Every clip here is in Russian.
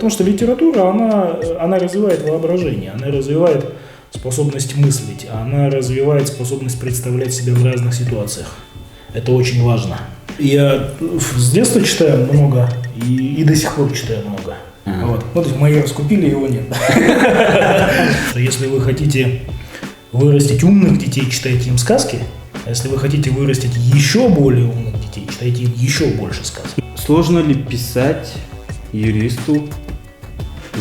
потому что литература, она развивает воображение, она развивает способность мыслить, она развивает способность представлять себя в разных ситуациях. Это очень важно. Я с детства читаю много и до сих пор читаю много. Вот. Ну, то есть мои раскупили, его нет. Если вы хотите вырастить умных детей, читайте им сказки. А если вы хотите вырастить еще более умных детей, читайте им еще больше сказок. Сложно ли писать юристу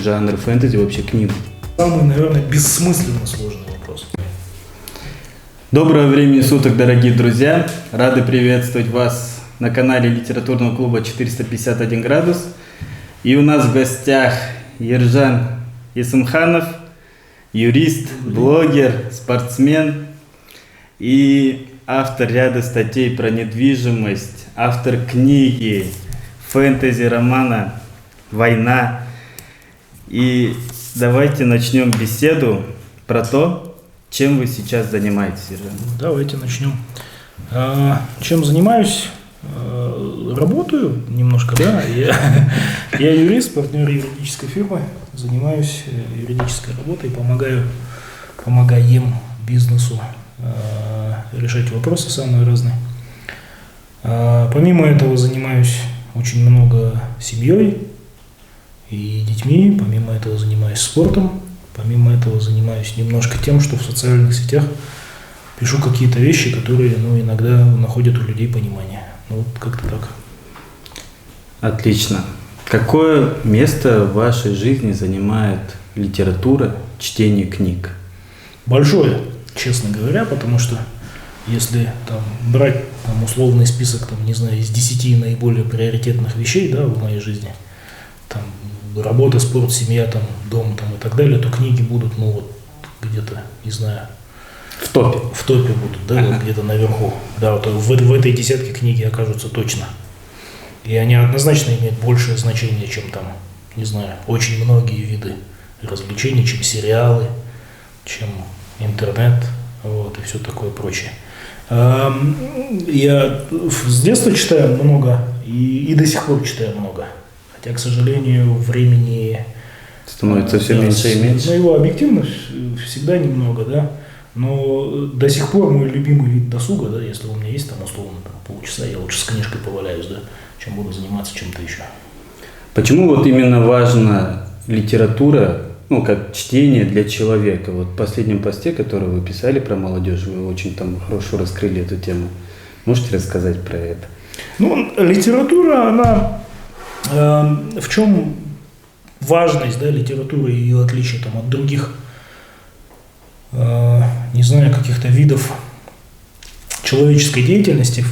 жанр фэнтези, вообще книгу? Самый, наверное, бессмысленно сложный вопрос. Доброго времени суток, дорогие друзья! Рады приветствовать вас на канале литературного клуба 451 градус. И у нас в гостях Ержан Есымханов, юрист, блогер, спортсмен и автор ряда статей про недвижимость, автор книги, фэнтези-романа «Война». И давайте начнем беседу про то, чем вы сейчас занимаетесь, Ержан. Давайте начнем. Чем занимаюсь? Работаю немножко, да. Я юрист, партнер юридической фирмы, занимаюсь юридической работой, помогаем бизнесу решать вопросы самые разные. Помимо этого занимаюсь очень много семьей и детьми, помимо этого занимаюсь спортом, помимо этого занимаюсь немножко тем, что в социальных сетях пишу какие-то вещи, которые иногда находят у людей понимание. Вот как-то так. Отлично. Какое место в вашей жизни занимает литература, чтение книг? Большое, честно говоря, потому что если брать условный список, из 10 наиболее приоритетных вещей, да, в моей жизни, работа, спорт, семья, дом и так далее, то книги будут, где-то, не знаю, в топе будут, да, вот где-то наверху. Да, вот в этой десятке книги окажутся точно. И они однозначно имеют большее значение, чем очень многие виды развлечений, чем сериалы, чем интернет, и все такое прочее. Я с детства читаю много и до сих пор читаю много. Хотя, к сожалению, времени становится все меньше и меньше. Его объективно всегда немного, да. Но до сих пор мой любимый вид досуга, да, если у меня есть условно полчаса, я лучше с книжкой поваляюсь, да, чем буду заниматься чем-то еще. Почему именно важна литература, как чтение для человека? В последнем посте, который вы писали про молодежь, вы очень хорошо раскрыли эту тему. Можете рассказать про это? Литература, она в чем важность, да, литературы и ее отличие от других, каких-то видов человеческой деятельности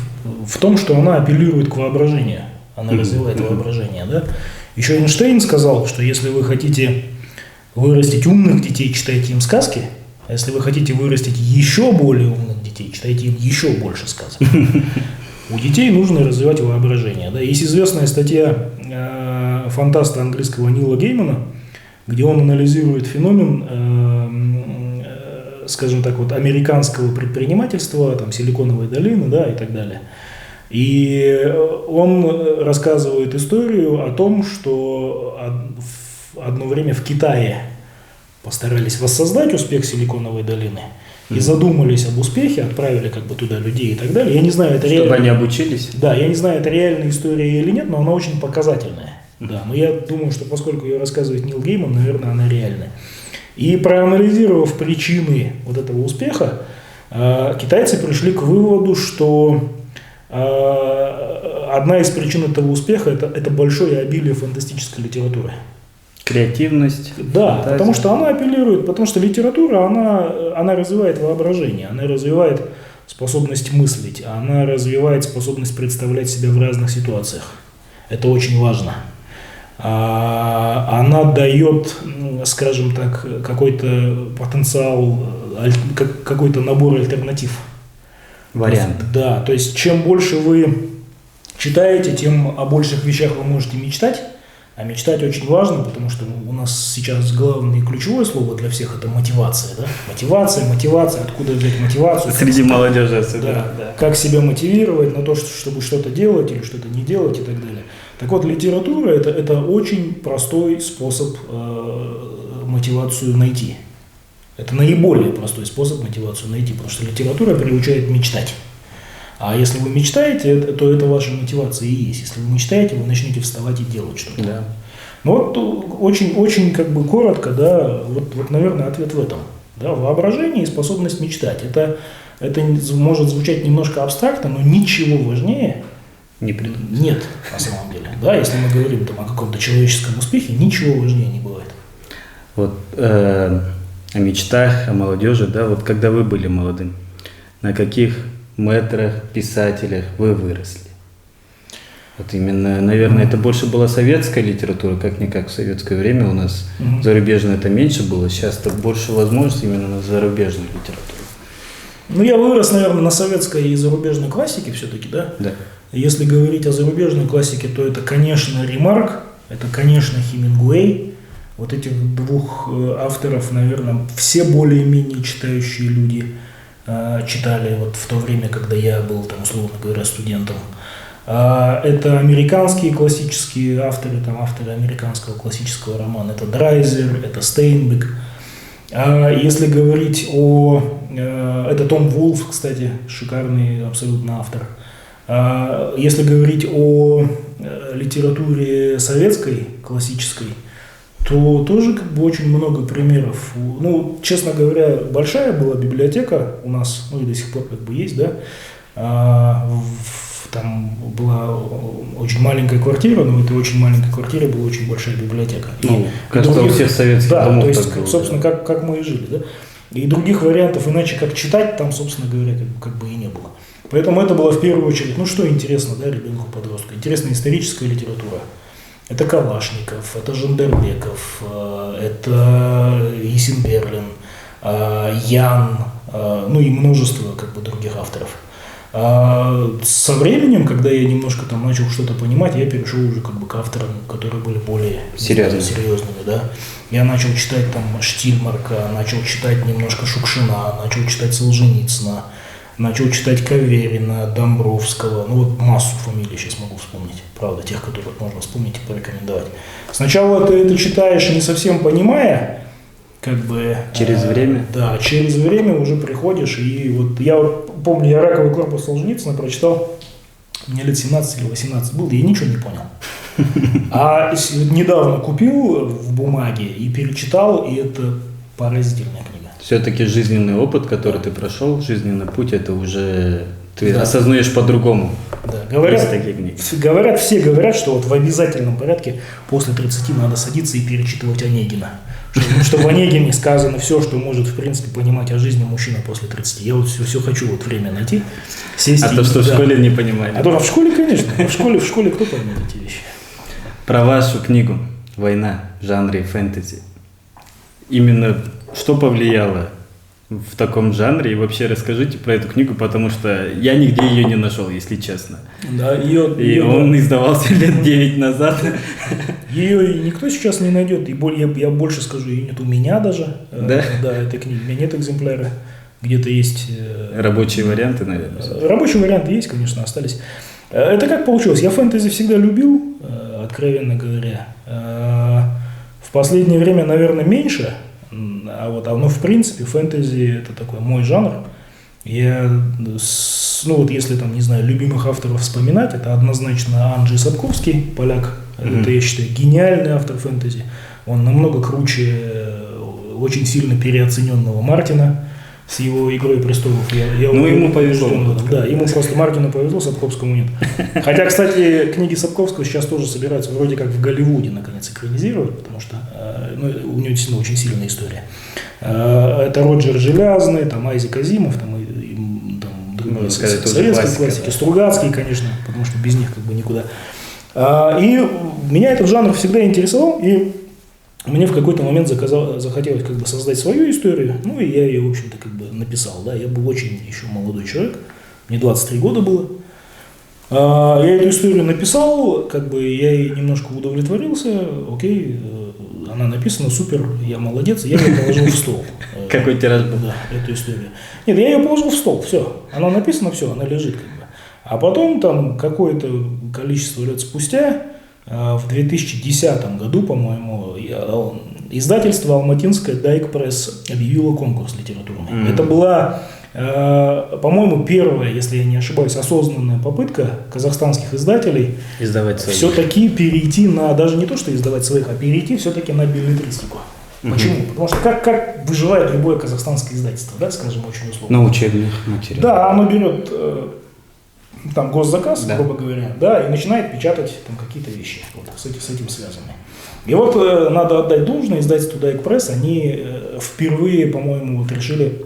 в том, что она апеллирует к воображению, она развивает воображение, да. Еще Эйнштейн сказал, что если вы хотите вырастить умных детей, читайте им сказки, а если вы хотите вырастить еще более умных детей, читайте им еще больше сказок. У детей нужно развивать воображение. Да. Есть известная статья фантаста английского Нила Геймана, где он анализирует феномен, американского предпринимательства, Силиконовой долины, да, и так далее. И он рассказывает историю о том, что одно время в Китае постарались воссоздать успех Силиконовой долины и задумались об успехе, отправили туда людей и так далее. Я не знаю, это реально. Чтобы они обучились? Да, я не знаю, это реальная история или нет, но она очень показательная. Да, но я думаю, что поскольку ее рассказывает Нил Гейман, наверное, она реальная. И проанализировав причины этого успеха, китайцы пришли к выводу, что одна из причин этого успеха – это большое обилие фантастической литературы. Креативность. Да, фантазия. Потому что она апеллирует, потому что литература, она развивает воображение, она развивает способность мыслить, она развивает способность представлять себя в разных ситуациях. Это очень важно. Она дает, какой-то потенциал, какой-то набор альтернатив. Вариант. Да, то есть чем больше вы читаете, тем о больших вещах вы можете мечтать. А мечтать очень важно, потому что у нас сейчас главное и ключевое слово для всех – это мотивация. Да? Мотивация, откуда взять мотивацию. Среди молодежи особенно. Да. Как себя мотивировать на то, чтобы что-то делать или что-то не делать и так далее. Так вот, литература это очень простой способ мотивацию найти. Это наиболее простой способ мотивацию найти, потому что литература приучает мечтать. А если вы мечтаете, то это ваша мотивация и есть. Если вы мечтаете, вы начнете вставать и делать что-то. Да. Ну вот очень как бы коротко, да, вот, наверное, ответ в этом. Да, воображение и способность мечтать. Это может звучать немножко абстрактно, но ничего важнее нет на самом деле. Да, если мы говорим там о каком-то человеческом успехе, ничего важнее не бывает. Вот о мечтах, о молодежи, да, вот когда вы были молодым, на каких мэтрах, писателях вы выросли? Вот именно, наверное, это больше была советская литература, как-никак в советское время у нас зарубежное это меньше было, сейчас-то больше возможностей именно на зарубежную литературу. Ну, я вырос, наверное, на советской и зарубежной классике все-таки, да? Да. Если говорить о зарубежной классике, то это, конечно, Ремарк, это, конечно, Хемингуэй. Вот этих двух авторов, наверное, все более-менее читающие люди читали вот в то время, когда я был, там, условно говоря, студентом. Это американские классические авторы, там, авторы американского классического романа. Это Драйзер, это Стейнбек. Если говорить это Том Вулф, кстати, шикарный абсолютно автор. Если говорить о литературе советской, классической, то тоже как бы очень много примеров. Ну, честно говоря, большая была библиотека у нас, ну и до сих пор как бы есть, да. Там была очень маленькая квартира, но в этой очень маленькой квартире была очень большая библиотека. Ну, кажется, у всех советских домов. Да, то есть, собственно, как мы и жили, да. И других вариантов иначе как читать там, собственно говоря, как бы и не было. Поэтому это было в первую очередь, ну что интересно, да, ребенку-подростку? Интересная историческая литература. Это Калашников, это Жандарбеков, это Есенберлин, Ян, ну и множество как бы других авторов. Со временем, когда я немножко там начал что-то понимать, я перешел уже как бы к авторам, которые были более серьезными, да. Я начал читать там Штильмарка, начал читать немножко Шукшина, начал читать Солженицына, начал читать Каверина, Домбровского, ну вот массу фамилий сейчас могу вспомнить, правда, тех, которых можно вспомнить и порекомендовать. Сначала ты это читаешь, не совсем понимая, как бы... Через время? Да, через время уже приходишь, и вот я вот помню, я «Раковый корпус» Солженицына прочитал, мне лет 17 или 18 было, я ничего не понял. А недавно купил в бумаге и перечитал, и это поразительная книга. Все-таки жизненный опыт, который ты прошел, жизненный путь, это уже ты осознаешь по-другому. Да, все говорят, что вот в обязательном порядке после 30 надо садиться и перечитывать Онегина. Что в Онегине сказано все, что может, в принципе, понимать о жизни мужчина после 30. Я вот все хочу вот время найти, сесть. А то, что в школе не понимали. А то в школе, конечно. В школе кто поймет эти вещи? Про вашу книгу «Война» в жанре фэнтези. Именно что повлияло в таком жанре? И вообще расскажите про эту книгу, потому что я нигде ее не нашел, если честно. Да, он издавался лет 9 назад. Ее никто сейчас не найдет. И я больше скажу, ее нет у меня даже. Да? Да, этой книги. У меня нет экземпляра. Где-то есть... Рабочие варианты, наверное. Рабочие варианты есть, конечно, остались. Это как получилось? Я фэнтези всегда любил, откровенно говоря. В последнее время, наверное, меньше. Но в принципе фэнтези это такой мой жанр. Вот если там, не знаю, любимых авторов вспоминать, это однозначно Анджей Сапковский, поляк. Это, я считаю, гениальный автор фэнтези. Он намного круче очень сильно переоцененного Мартина с его «Игрой престолов». Ему повезло. Да, ему просто Мартину повезло, Сапковскому нет. Хотя, кстати, книги Сапковского сейчас тоже собираются вроде как в Голливуде наконец экранизировать, потому что у него действительно очень сильная история. Это Роджер Желязный, там Айзек Азимов, там другие советские классики, да. Стругацкий, конечно, потому что без них как бы никуда. И меня этот жанр всегда интересовал, и мне в какой-то момент захотелось как бы создать свою историю, ну и я ее, в общем-то, как бы написал, да, я был очень еще молодой человек, мне 23 года было. Я эту историю написал, как бы я ей немножко удовлетворился, окей, она написана, супер, я молодец, я ее положил в стол. Какой тираж был? Да, эту историю. Нет, я ее положил в стол, все, она написана, все, она лежит как бы. А потом там какое-то количество лет спустя в 2010 году, по-моему, издательство алматинское «Дайк Пресс» объявило конкурс литературный. Это была, по-моему, первая, если я не ошибаюсь, осознанная попытка казахстанских издателей издавать своих. Все-таки перейти на, даже не то, что издавать своих, а перейти все-таки на беллетристику. Почему? Потому что как выживает любое казахстанское издательство, да, скажем, очень условно. На учебных материалах. Да, оно берет там госзаказ, грубо говоря, да, и начинает печатать там какие-то вещи, вот, с этим связанные. И вот надо отдать должное издательству Дайк Пресс, они впервые, по-моему, вот решили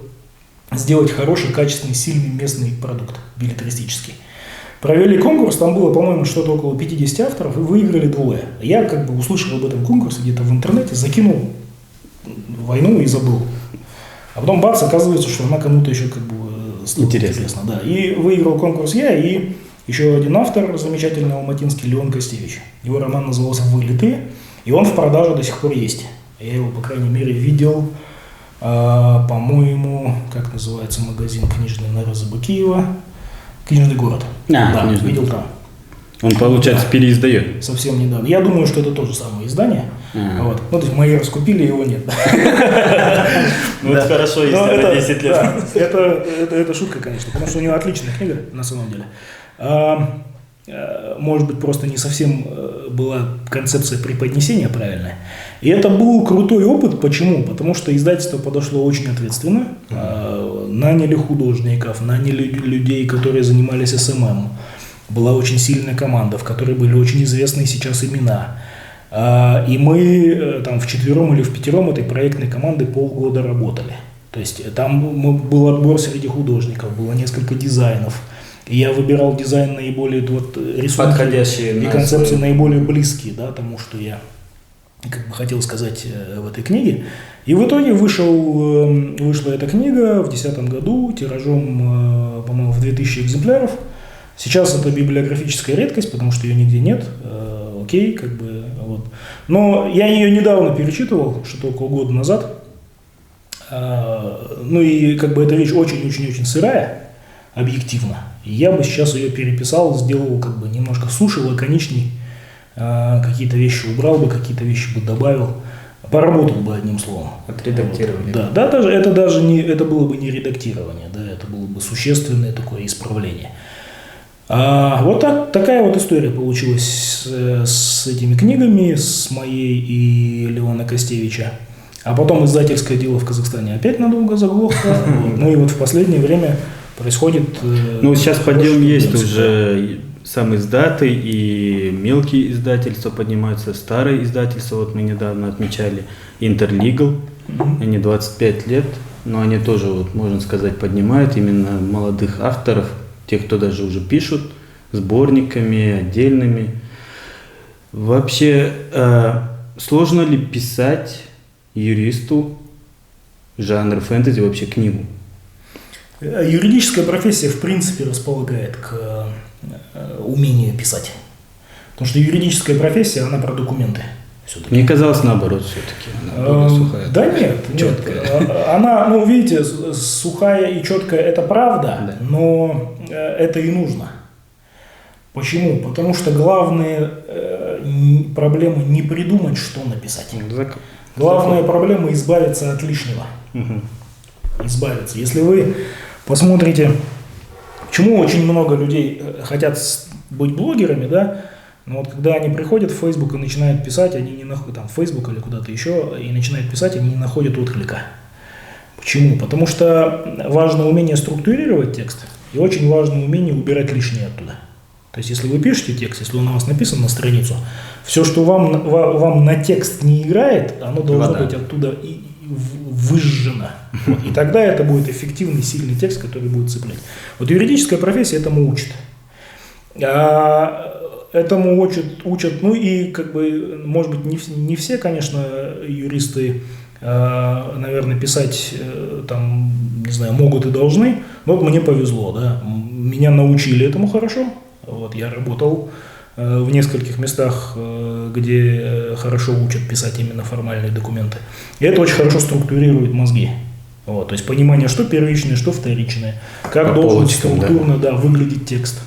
сделать хороший, качественный, сильный местный продукт билетристический. Провели конкурс, там было, по-моему, что-то около 50 авторов, и выиграли двое. Я как бы услышал об этом конкурсе где-то в интернете, закинул войну и забыл. А потом бац, оказывается, что она кому-то еще как бы интересно. Да. И выиграл конкурс я, и еще один автор замечательный алматинский, Леон Костевич. Его роман назывался «Вылеты», и он в продаже до сих пор есть. Я его, по крайней мере, видел, по-моему, как называется магазин книжный на Розыбакиева, «Книжный город». Да, видел там. Он, получается, переиздает. Совсем недавно. Я думаю, что это то же самое издание. Вот. Ну, то есть мои раскупили, его нет. Ну, это хорошо, если на 10 лет. Это шутка, конечно, потому что у него отличная книга, на самом деле. Может быть, просто не совсем была концепция преподнесения правильная. И это был крутой опыт. Почему? Потому что издательство подошло очень ответственно. Наняли художников, наняли людей, которые занимались СММ. Была очень сильная команда, в которой были очень известные сейчас имена. И мы там вчетвером или впятером этой проектной команды полгода работали. То есть там был отбор среди художников, было несколько дизайнов. И я выбирал дизайн наиболее, вот, рисунки и концепции наиболее близкие, да, тому, что я как бы хотел сказать в этой книге. И в итоге вышла эта книга в 2010 году тиражом, по-моему, в 2000 экземпляров. Сейчас это библиографическая редкость, потому что ее нигде нет. Окей, как бы, вот. Но я ее недавно перечитывал, что-то около года назад. Ну и как бы эта вещь очень-очень-очень сырая, объективно. Я бы сейчас ее переписал, сделал как бы немножко суше, лаконичней. Какие-то вещи убрал бы, какие-то вещи бы добавил. Поработал бы одним словом. Отредактировали. Да, это было бы не редактирование, да, это было бы существенное такое исправление. Вот такая вот история получилась с этими книгами, с моей и Леона Костевича. А потом издательское дело в Казахстане опять надолго заглохло. Ну и вот в последнее время происходит... Ну, сейчас подъем есть уже, сам издаты и мелкие издательства поднимаются, старые издательства, вот мы недавно отмечали Интерлигал, они 25 лет, но они тоже, вот, можно сказать, поднимают именно молодых авторов, тех, кто даже уже пишут, сборниками, отдельными. Вообще, сложно ли писать юристу жанр фэнтези, вообще книгу? Юридическая профессия, в принципе, располагает к умению писать. Потому что юридическая профессия, она про документы. Все-таки. Мне казалось наоборот все-таки. Она более сухая. Да нет, четкая. Она, ну видите, сухая и четкая, это правда, да. Но это и нужно. Почему? Потому что главная проблема не придумать, что написать. Главная проблема избавиться от лишнего. Избавиться. Если вы посмотрите, почему очень много людей хотят быть блогерами, да, но вот когда они приходят в Facebook и начинают писать, они не находят, там, в Facebook или куда-то еще, и начинают писать, они не находят отклика. Почему? Потому что важно умение структурировать текст, и очень важно умение убирать лишнее оттуда. То есть, если вы пишете текст, если он у вас написан на страницу, все, что вам на текст не играет, оно должно быть оттуда и выжжено. Вот. И тогда это будет эффективный, сильный текст, который будет цеплять. Вот юридическая профессия этому учит. Этому учат, ну и как бы, может быть, не все, конечно, юристы, наверное, писать там, не знаю, могут и должны, но вот мне повезло, да, меня научили этому хорошо, вот я работал в нескольких местах, где хорошо учат писать именно формальные документы, и это очень хорошо структурирует мозги. Вот, то есть понимание, что первичное, что вторичное, как должен структурно, да, выглядеть текст.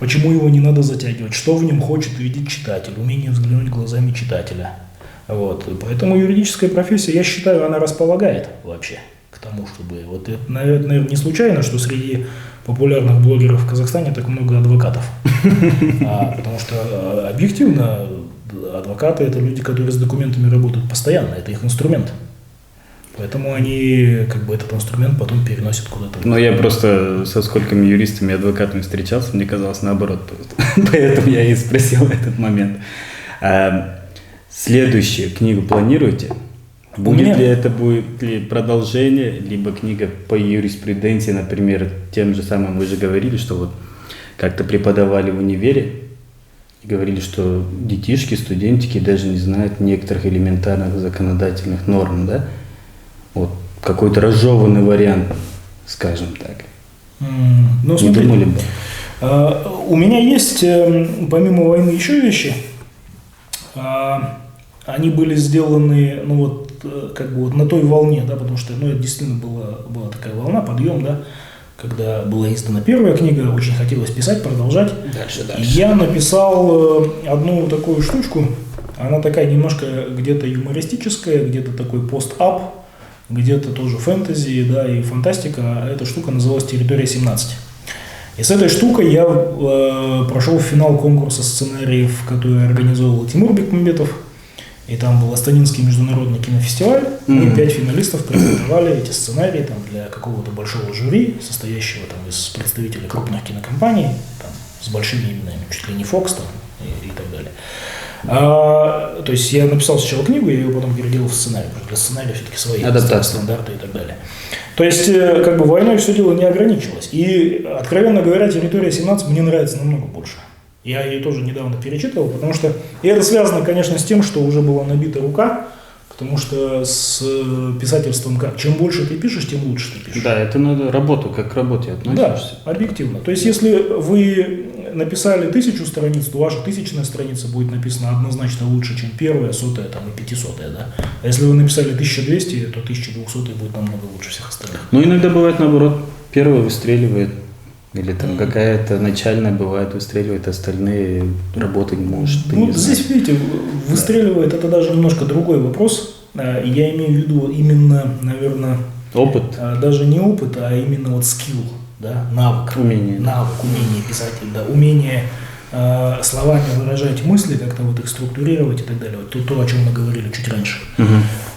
почему его не надо затягивать, что в нем хочет видеть читатель, умение взглянуть глазами читателя. Вот. Поэтому юридическая профессия, я считаю, она располагает вообще к тому, чтобы... Вот это, наверное, не случайно, что среди популярных блогеров в Казахстане так много адвокатов. Потому что объективно адвокаты – это люди, которые с документами работают постоянно, это их инструмент. Поэтому они этот инструмент потом переносят куда-то. Но я просто со сколькими юристами и адвокатами встречался, мне казалось наоборот. Поэтому я и спросил этот момент. Следующую книгу планируете? Будет ли продолжение, либо книга по юриспруденции, например, тем же самым вы же говорили, что вот как-то преподавали в универе и говорили, что детишки, студентики даже не знают некоторых элементарных законодательных норм, да? Вот какой-то разжеванный вариант, скажем так. Ну, не думали бы? У меня есть, помимо войны, еще вещи. Они были сделаны, на той волне, да, потому что, это действительно была такая волна, подъем, да, когда была издана первая книга, очень хотелось писать, продолжать. Дальше. И я написал одну такую штучку, она такая немножко где-то юмористическая, где-то такой пост-ап, где-то тоже фэнтези, да, и фантастика. Эта штука называлась «Территория 17». И с этой штукой я прошел финал конкурса сценариев, который организовал Тимур Бекмамбетов. И там был Астанинский международный кинофестиваль. Мы 5 финалистов презентовали эти сценарии для какого-то большого жюри, состоящего из представителей крупных кинокомпаний, с большими именами, чуть ли не Fox и так далее. То есть я написал сначала книгу, я ее потом переделал в сценарий, потому что для сценария все-таки свои стандарты и так далее. То есть войной все дело не ограничилось. И, откровенно говоря, «Территория 17» мне нравится намного больше. Я ее тоже недавно перечитывал, потому что... И это связано, конечно, с тем, что уже была набита рука, потому что с писательством как? Чем больше ты пишешь, тем лучше ты пишешь. Да, это надо работу, как к работе относишься. Да, объективно. То есть, если вы написали 1000 страниц, то ваша 1000-я страница будет написана однозначно лучше, чем первая, 100-я и 500-я, да. А если вы написали 1200, то 1200 будет намного лучше всех остальных. Но иногда бывает наоборот, первая выстреливает, или какая-то начальная бывает выстреливает, остальные работать может. Здесь, видите, выстреливает, это даже немножко другой вопрос. Я имею в виду именно, наверное, опыт. Даже не опыт, а именно скилл, да, навык. Умение писать, да, умение словами выражать мысли, как-то их структурировать и так далее. Вот то, о чем мы говорили чуть раньше. Угу.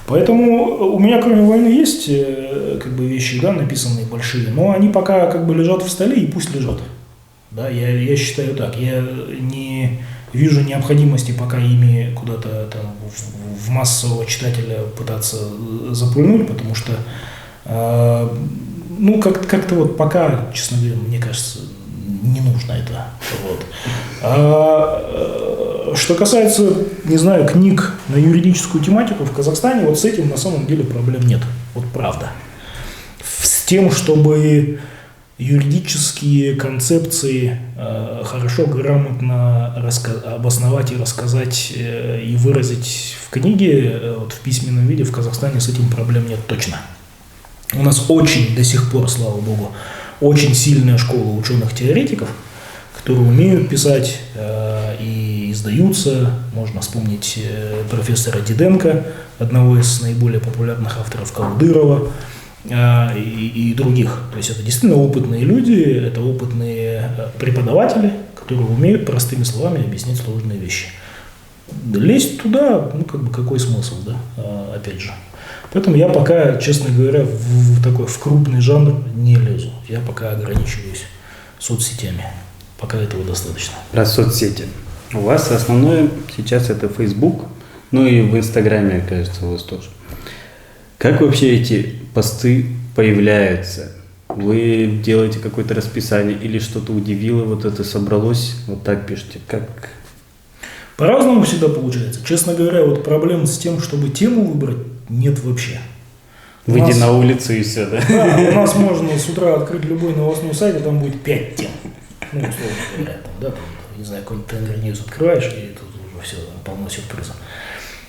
Поэтому у меня, кроме войны, есть вещи, да, написанные большие, но они пока лежат в столе и пусть лежат. Да, я считаю так. Я не вижу необходимости пока ими куда-то в массового читателя пытаться запульнуть, потому что как-то пока, честно говоря, мне кажется, не нужно это. Вот. Что касается, не знаю, книг на юридическую тематику в Казахстане, с этим на самом деле проблем нет. Вот правда. С тем, чтобы юридические концепции хорошо, грамотно обосновать и рассказать и выразить в книге, в письменном виде в Казахстане с этим проблем нет точно. У нас очень, до сих пор, слава богу, очень сильная школа ученых-теоретиков, которые умеют писать и издаются. Можно вспомнить профессора Диденко, одного из наиболее популярных авторов, Калдырова и других. То есть это действительно опытные люди, это опытные преподаватели, которые умеют простыми словами объяснить сложные вещи. Лезть туда, какой смысл, да, опять же. Поэтому я пока, честно говоря, в крупный жанр не лезу. Я пока ограничиваюсь соцсетями. Пока этого достаточно. Про соцсети. У вас основное сейчас это Facebook, и в Инстаграме, кажется, у вас тоже. Как вообще эти посты появляются? Вы делаете какое-то расписание или что-то удивило, это собралось, так пишете? Как? По-разному всегда получается. Честно говоря, проблем с тем, чтобы тему выбрать, нет вообще. Выйди на улицу и все, да? Да, у нас можно с утра открыть любой новостной сайт, и там будет 5 тем. Условно говоря, не знаю, какой-нибудь Tender News открываешь, и тут уже все, полно сюрпризов.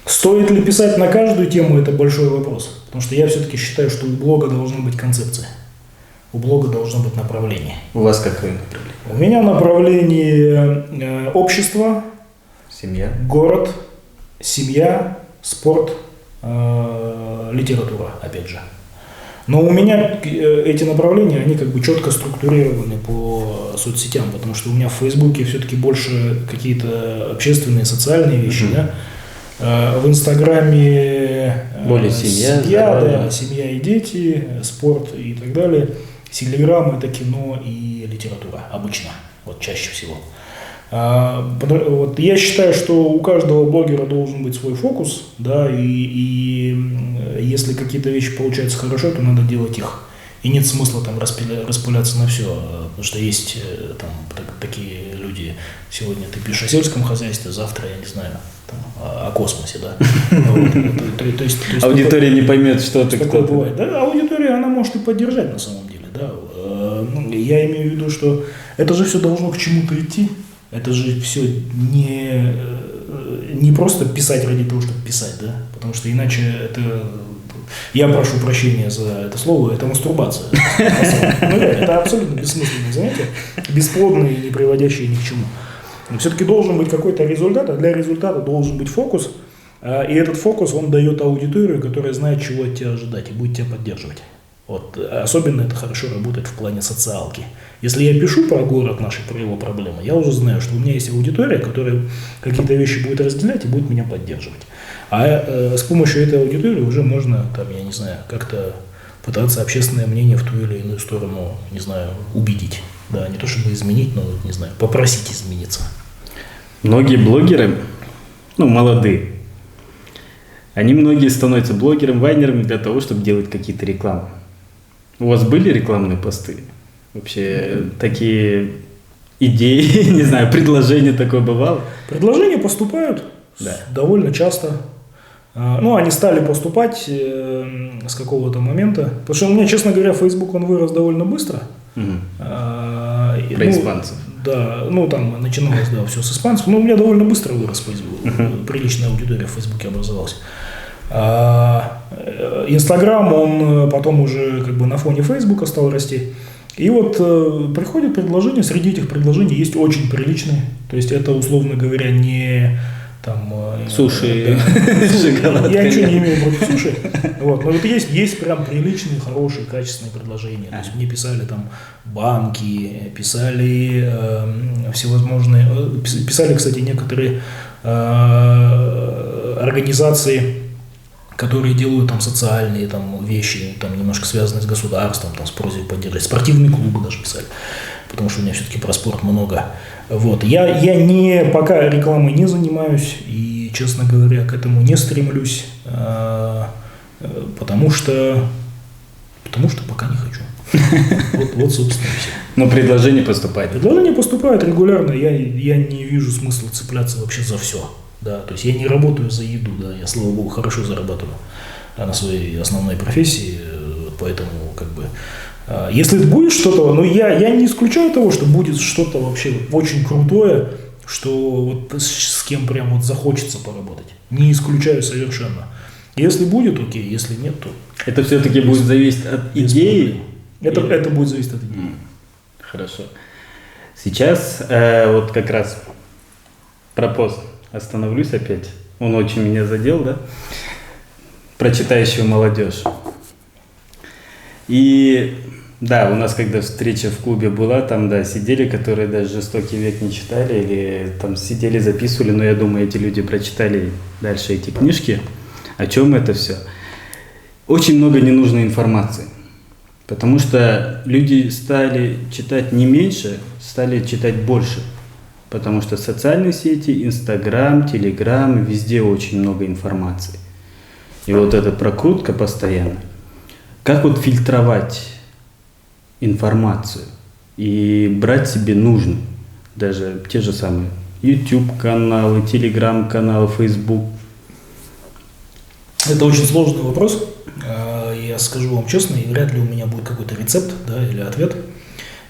Стоит ли писать на каждую тему, это большой вопрос. Потому что я все-таки считаю, что у блога должна быть концепция. у блога должно быть направление. У вас какое направление? У меня направление общество, Семья. город, семья, спорт, литература, опять же. Но у меня эти направления, они как бы четко структурированы по соцсетям, потому что у меня в Фейсбуке все-таки больше какие-то общественные, социальные вещи, да. В Инстаграме более семья, да, семья и дети, спорт и так далее. Телеграм — это кино и литература обычно, вот чаще всего. Вот я считаю, что у каждого блогера должен быть свой фокус, да, и если какие-то вещи получаются хорошо, то надо делать их. И нет смысла там распыляться на все, потому что есть там такие люди, сегодня ты пишешь о сельском хозяйстве, завтра, я не знаю, там, о космосе, да. Аудитория не поймет, что ты, кто ты. Бывает. Да, аудитория, она может и поддержать на самом деле, да. Я имею в виду, что это же все должно к чему-то идти. Это же все не просто писать ради того, чтобы писать, да, потому что иначе это, я прошу прощения за это слово, это мастурбация. Ну, это абсолютно бессмысленное занятие, бесплодное и не приводящее ни к чему. Но все-таки должен быть какой-то результат, а для результата должен быть фокус, и этот фокус, он дает аудиторию, которая знает, чего от тебя ожидать и будет тебя поддерживать. Вот. Особенно это хорошо работает в плане социалки. Если я пишу про город наши, про его проблемы, я уже знаю, что у меня есть аудитория, которая какие-то вещи будет разделять и будет меня поддерживать. А с помощью этой аудитории уже можно, там, я не знаю, как-то пытаться общественное мнение в ту или иную сторону, не знаю, убедить. Да, не то чтобы изменить, но, не знаю, попросить измениться. Многие блогеры, молодые, они многие становятся блогерами, вайнерами для того, чтобы делать какие-то рекламы. У вас были рекламные посты? Вообще такие идеи, не знаю, предложения такое бывало? Предложения поступают довольно часто. Они стали поступать с какого-то момента. Потому что у меня, честно говоря, Facebook, он вырос довольно быстро. Про испанцев. Да, там начиналось, все с испанцев. Но у меня довольно быстро вырос Facebook. Приличная аудитория в Фейсбуке образовалась. Инстаграм, он потом уже как бы на фоне Фейсбука стал расти. И вот приходят предложения, среди этих предложений есть очень приличные. То есть это, условно говоря, не там... Суши, шоколад. Я ничего не имею против суши. Вот. Но вот есть прям приличные, хорошие, качественные предложения. То есть мне писали там банки, писали всевозможные... Писали, кстати, некоторые организации, которые делают там социальные там вещи, там немножко связанные с государством, там с просьбой поддержать. Спортивные клубы даже писали, потому что у меня все-таки про спорт много. Вот. Я пока рекламой не занимаюсь и, честно говоря, к этому не стремлюсь, потому что пока не хочу. Вот, собственно, и все. Но предложения поступают. Предложения поступают регулярно, я не вижу смысла цепляться вообще за все. Да, то есть я не работаю за еду, да, я, слава богу, хорошо зарабатываю на своей основной профессии, поэтому как бы, если будет что-то, я не исключаю того, что будет что-то вообще очень крутое, что вот с кем прям вот захочется поработать, не исключаю совершенно. Если будет, окей, если нет, то... Это все-таки будет зависеть от идеи? Это будет зависеть от идеи. Хорошо. Сейчас вот как раз про пост. Остановлюсь опять. Он очень меня задел, да? Про читающую молодежь. И да, у нас когда встреча в клубе была, там, да, сидели, которые даже «Жестокий век» не читали, или там сидели, записывали, но я думаю, эти люди прочитали дальше эти книжки. О чем это все? Очень много ненужной информации. Потому что люди стали читать не меньше, стали читать больше. Потому что социальные сети, Инстаграм, Телеграм, везде очень много информации. И вот эта прокрутка постоянно. Как вот фильтровать информацию и брать себе нужную? Даже те же самые YouTube-каналы, Telegram-каналы, Facebook. Это очень сложный вопрос. Я скажу вам честно, и вряд ли у меня будет какой-то рецепт, да, или ответ.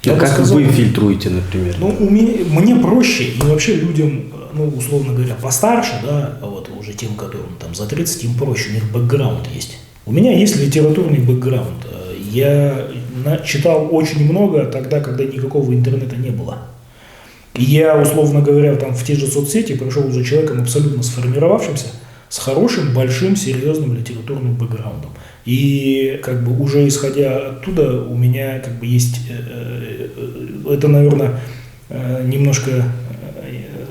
Как вы фильтруете, например? Мне проще, и вообще людям, условно говоря, постарше, да, вот уже тем, которым там за 30, им проще, у них бэкграунд есть. У меня есть литературный бэкграунд. Я читал очень много тогда, когда никакого интернета не было. И я, условно говоря, там в те же соцсети пришел уже человеком абсолютно сформировавшимся, с хорошим, большим, серьезным литературным бэкграундом. И как бы уже исходя оттуда у меня как бы есть, это, наверное, немножко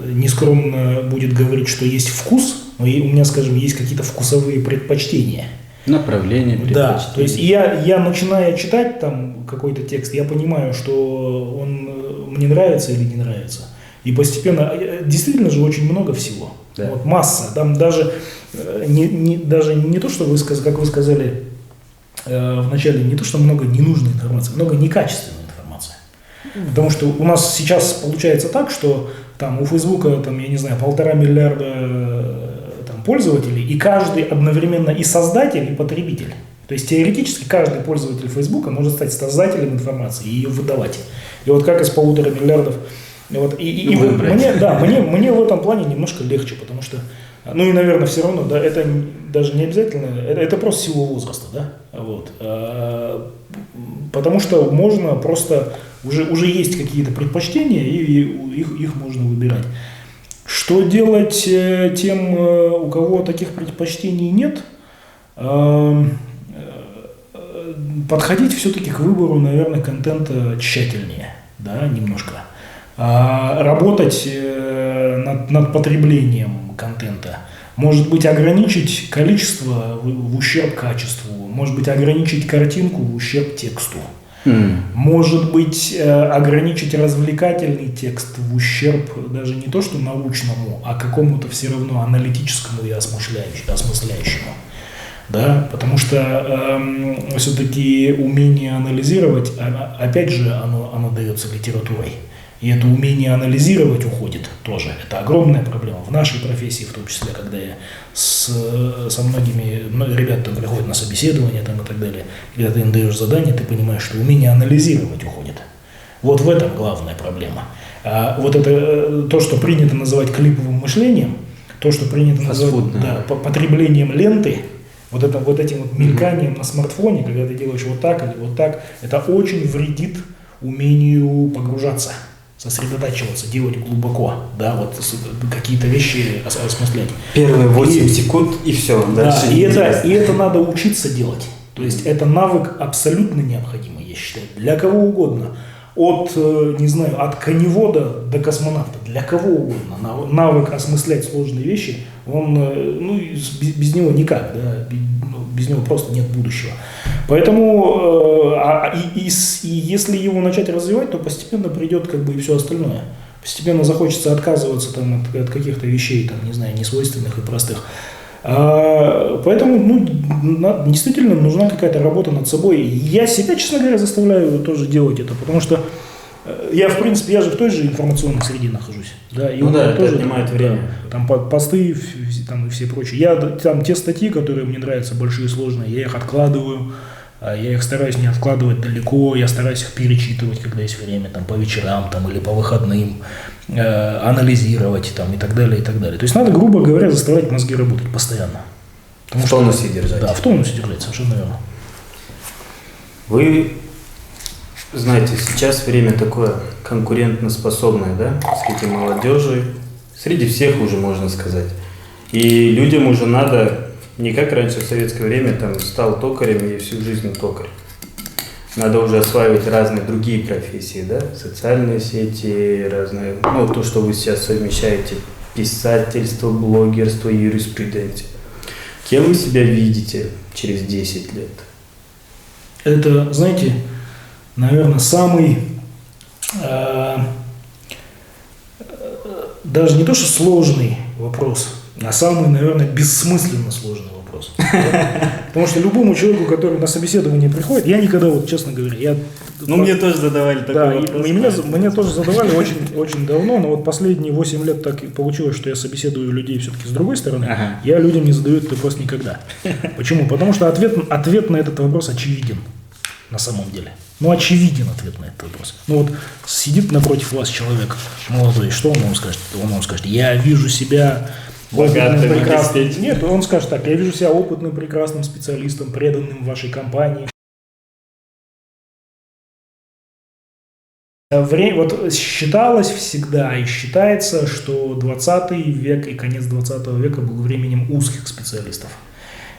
нескромно будет говорить, что есть вкус, но у меня, скажем, есть какие-то вкусовые предпочтения. Направление, предпочтения. Да, то есть я начиная читать там какой-то текст, я понимаю, что он мне нравится или не нравится. И постепенно, действительно же очень много всего. Да. Вот, масса. Там даже не то, что как вы сказали в начале, не то, что много ненужной информации, много некачественной информации. Потому что у нас сейчас получается так, что там у Фейсбука, там, я не знаю, 1,5 миллиарда там, пользователей, и каждый одновременно и создатель, и потребитель. То есть теоретически каждый пользователь Фейсбука может стать создателем информации и ее выдавать. И вот как из 1,5 миллиардов. Вот, мне в этом плане немножко легче, потому что, ну и, наверное, все равно, да, это даже не обязательно, это просто сила возраста, да, вот, потому что можно просто, уже есть какие-то предпочтения, и их можно выбирать. Что делать тем, у кого таких предпочтений нет? Подходить все-таки к выбору, наверное, контента тщательнее, да, немножко. Работать над потреблением контента. Может быть, ограничить количество в ущерб качеству. Может быть, ограничить картинку в ущерб тексту. Может быть, ограничить развлекательный текст в ущерб даже не то что научному, а какому-то все равно аналитическому и осмысляющему. Да? Потому что все-таки умение анализировать, опять же, оно дается литературой. И это умение анализировать уходит тоже. Это огромная проблема в нашей профессии, в том числе, когда я со многими ребятами приходят на собеседование там, и так далее. Когда ты им даешь задание, ты понимаешь, что умение анализировать уходит. Вот в этом главная проблема. А вот это то, что принято называть клиповым мышлением, то, что принято называть потреблением ленты, вот этим вот мельканием на смартфоне, когда ты делаешь вот так или вот так, это очень вредит умению погружаться, сосредотачиваться, делать глубоко, да, вот какие-то вещи осмыслять. Первые 8 секунд и все. Да, и это надо учиться делать. То есть это навык абсолютно необходимый, я считаю, для кого угодно. От, не знаю, от коневода до космонавта, для кого угодно. Навык осмыслять сложные вещи, он, ну, без него никак, да, без него просто нет будущего. Поэтому, и если его начать развивать, то постепенно придет как бы и все остальное. Постепенно захочется отказываться там, от каких-то вещей, там, не знаю, несвойственных и простых. Поэтому, ну, действительно нужна какая-то работа над собой. Я себя, честно говоря, заставляю тоже делать это, потому что я, в принципе, я же в той же информационной среде нахожусь. Да, и это тоже отнимает время. Там посты там, и все прочее. Там те статьи, которые мне нравятся, большие и сложные, я их откладываю. Я их стараюсь не откладывать далеко, я стараюсь их перечитывать, когда есть время, там, по вечерам там, или по выходным, анализировать там, и так далее, и так далее. То есть надо, грубо говоря, заставлять мозги работать постоянно. В тонусе держать. Да, в тонусе держать, совершенно верно. Вы знаете, сейчас время такое конкурентоспособное, да, среди молодежи, среди всех уже можно сказать. И людям уже надо... Не как раньше в советское время, там, стал токарем и всю жизнь токарь. Надо уже осваивать разные другие профессии, да, социальные сети, разные, ну, то, что вы сейчас совмещаете, писательство, блогерство, юриспруденция. Кем вы себя видите через 10 лет? Это, знаете, наверное, самый, даже не то, что сложный вопрос, а самый, наверное, бессмысленно сложный вопрос. Потому что любому человеку, который на собеседование приходит, я никогда, вот честно говоря, мне тоже задавали такой вопрос. Мне тоже задавали очень, очень давно, но вот последние 8 лет так и получилось, что я собеседую людей все-таки с другой стороны. Я людям не задаю этот вопрос никогда. Почему? Потому что ответ на этот вопрос очевиден на самом деле. Ну, очевиден ответ на этот вопрос. Ну, вот сидит напротив вас человек молодой, что он вам скажет? Он вам скажет: я вижу себя... Нет, он скажет так: я вижу себя опытным, прекрасным специалистом, преданным вашей компании. Вот считалось всегда и считается, что 20 век и конец 20 века был временем узких специалистов.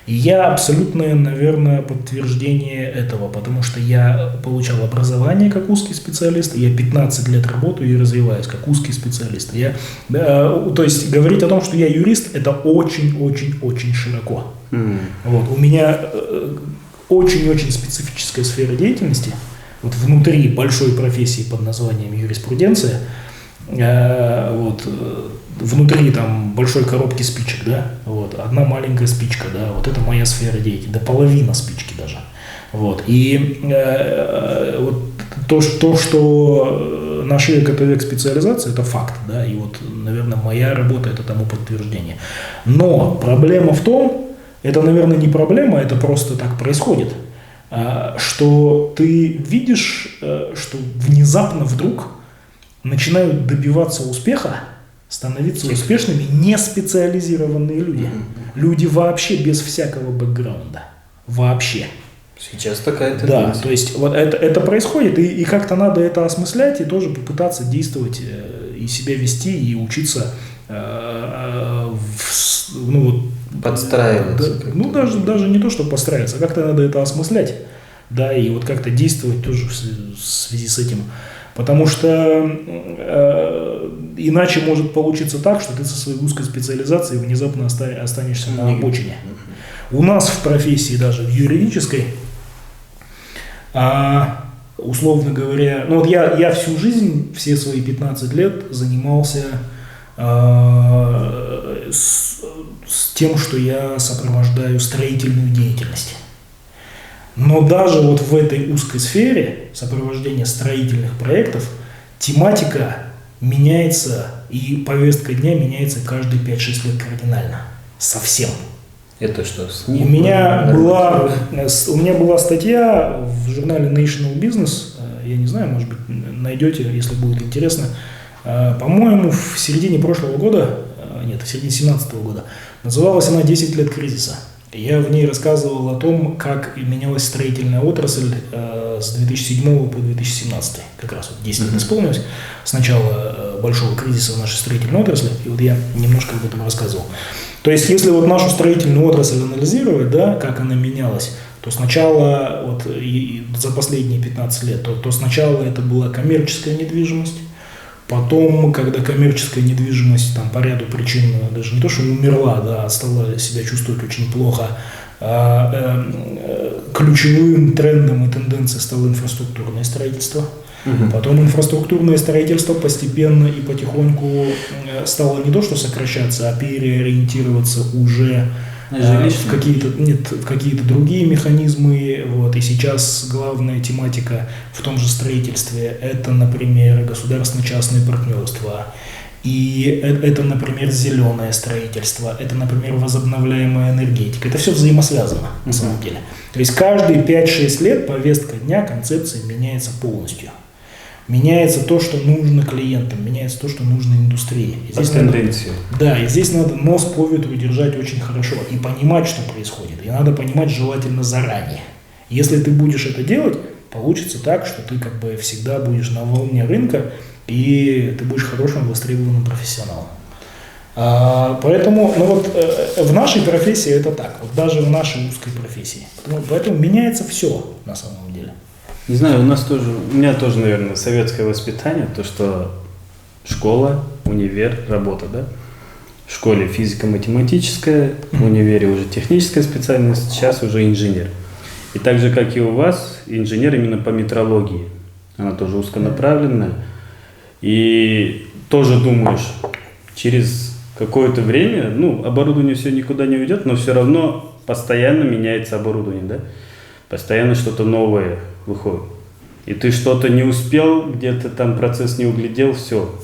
И я абсолютное, наверное, подтверждение этого, потому что я получал образование как узкий специалист, я 15 лет работаю и развиваюсь как узкий специалист. То есть говорить о том, что я юрист, это очень-очень-очень широко. Вот, у меня очень-очень специфическая сфера деятельности, вот внутри большой профессии под названием юриспруденция, внутри там большой коробки спичек, да, вот, одна маленькая спичка, да, вот это моя сфера деятельности, да, половина спички даже, вот, и вот то, что наш век – это век специализации, это факт, да, и вот, наверное, моя работа – это тому подтверждение. Но проблема в том, это, наверное, не проблема, это просто так происходит, что ты видишь, что внезапно вдруг начинают добиваться успеха, становиться успешными неспециализированные люди. Люди вообще без всякого бэкграунда. Вообще. Сейчас такая тенденция. Да, то есть вот это происходит, и как-то надо это осмыслять, и тоже попытаться действовать, и себя вести, и учиться подстраиваться. Даже не то, чтобы подстраиваться, а как-то надо это осмыслять, да, и вот как-то действовать тоже в связи с этим. Потому что иначе может получиться так, что ты со своей узкой специализацией внезапно останешься на обочине. У нас в профессии, даже в юридической, условно говоря, ну вот я всю жизнь, все свои 15 лет занимался с тем, что я сопровождаю строительную деятельность. Но даже вот в этой узкой сфере сопровождения строительных проектов тематика меняется, и повестка дня меняется каждые 5-6 лет кардинально. Совсем. Это что? У меня была статья в журнале National Business, я не знаю, может быть, найдете, если будет интересно. По-моему, в середине прошлого года, в середине 2017 года, называлась она «10 лет кризиса». Я в ней рассказывал о том, как менялась строительная отрасль с 2007 по 2017. Как раз вот 10 лет исполнилось с начала большого кризиса в нашей строительной отрасли. И вот я немножко об этом рассказывал. То есть, если вот нашу строительную отрасль анализировать, да, как она менялась, то сначала, вот за последние 15 лет, то сначала это была коммерческая недвижимость. Потом, когда коммерческая недвижимость там, по ряду причин даже не то, что умерла, да, стала себя чувствовать очень плохо, ключевым трендом и тенденцией стало инфраструктурное строительство. Потом инфраструктурное строительство постепенно и потихоньку стало не то, что сокращаться, а переориентироваться уже в какие-то другие механизмы. Вот. И сейчас главная тематика в том же строительстве – это, например, государственно-частное партнерство. И это, например, зеленое строительство, это, например, возобновляемая энергетика. Это все взаимосвязано на самом деле. То есть каждые 5-6 лет повестка дня, концепция меняется полностью. Меняется то, что нужно клиентам, меняется то, что нужно индустрии. И здесь и здесь надо нос по ветру держать очень хорошо и понимать, что происходит. И надо понимать желательно заранее. Если ты будешь это делать, получится так, что ты как бы всегда будешь на волне рынка, и ты будешь хорошим востребованным профессионалом. Поэтому в нашей профессии это так, вот даже в нашей узкой профессии. Поэтому меняется все на самом деле. Не знаю, у меня тоже, наверное, советское воспитание, то, что школа, универ, работа, да? В школе физико-математическая, в универе уже техническая специальность, сейчас уже инженер. И так же, как и у вас, инженер именно по метрологии. Она тоже узконаправленная. И тоже думаешь, через какое-то время, оборудование все никуда не уйдет, но все равно постоянно меняется оборудование, да? Постоянно что-то новое выходит. И ты что-то не успел, где-то там процесс не углядел, все.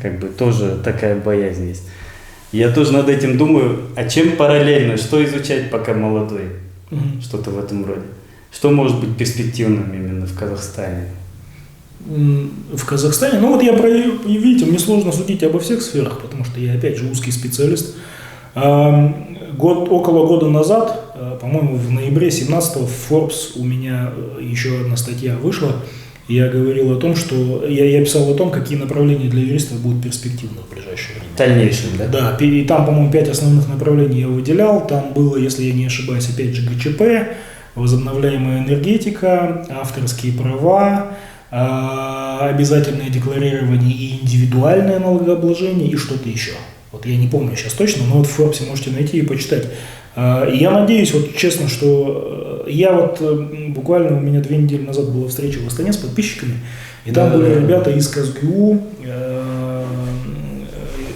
Как бы тоже такая боязнь есть. Я тоже над этим думаю, а чем параллельно, что изучать, пока молодой? Что-то в этом роде. Что может быть перспективным именно в Казахстане? В Казахстане? Видите, мне сложно судить обо всех сферах, потому что я, опять же, узкий специалист. Около года назад, по-моему, в ноябре 17-го в Forbes у меня еще одна статья вышла, я говорил о том, что я писал о том, какие направления для юристов будут перспективны в ближайшее время. В дальнейшем, да? Да, и там, по-моему, 5 основных направлений я выделял. Там было, если я не ошибаюсь, опять же ГЧП, возобновляемая энергетика, авторские права, обязательное декларирование и индивидуальное налогообложение и что-то еще. Вот я не помню сейчас точно, но вот в Форбсе можете найти и почитать. И я надеюсь, вот честно, что я вот буквально у меня 2 недели назад была встреча в Астане с подписчиками, и там были ребята из КСГУ,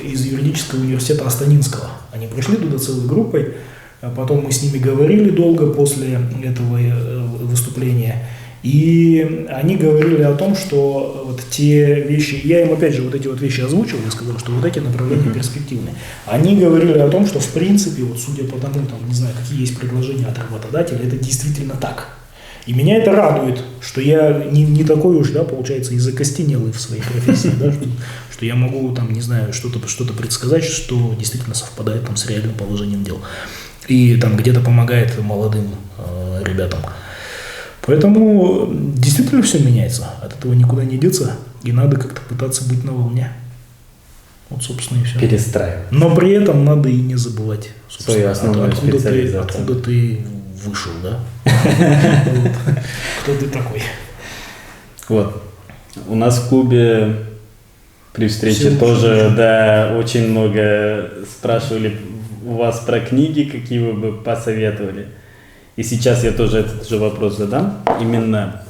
из юридического университета Астанинского. Они пришли туда целой группой, потом мы с ними говорили долго после этого выступления. И они говорили о том, что вот те вещи, я им опять же вот эти вот вещи озвучил, я сказал, что вот эти направления перспективные. Они говорили о том, что в принципе, вот судя по тому, там, не знаю, какие есть предложения от работодателя, это действительно так. И меня это радует, что я не такой уж, да, получается, и закостенелый в своей профессии, да, что я могу, там, не знаю, что-то предсказать, что действительно совпадает там с реальным положением дел. И там где-то помогает молодым ребятам. Поэтому действительно все меняется, от этого никуда не деться, и надо как-то пытаться быть на волне. Вот, собственно, и все. Перестраивать. Но при этом надо и не забывать, свою основную специализацию. Откуда ты вышел, да? Кто ты такой? Вот. У нас в клубе при встрече тоже, да, очень много спрашивали у вас про книги, какие вы бы посоветовали. И сейчас я тоже этот же вопрос задам. Именно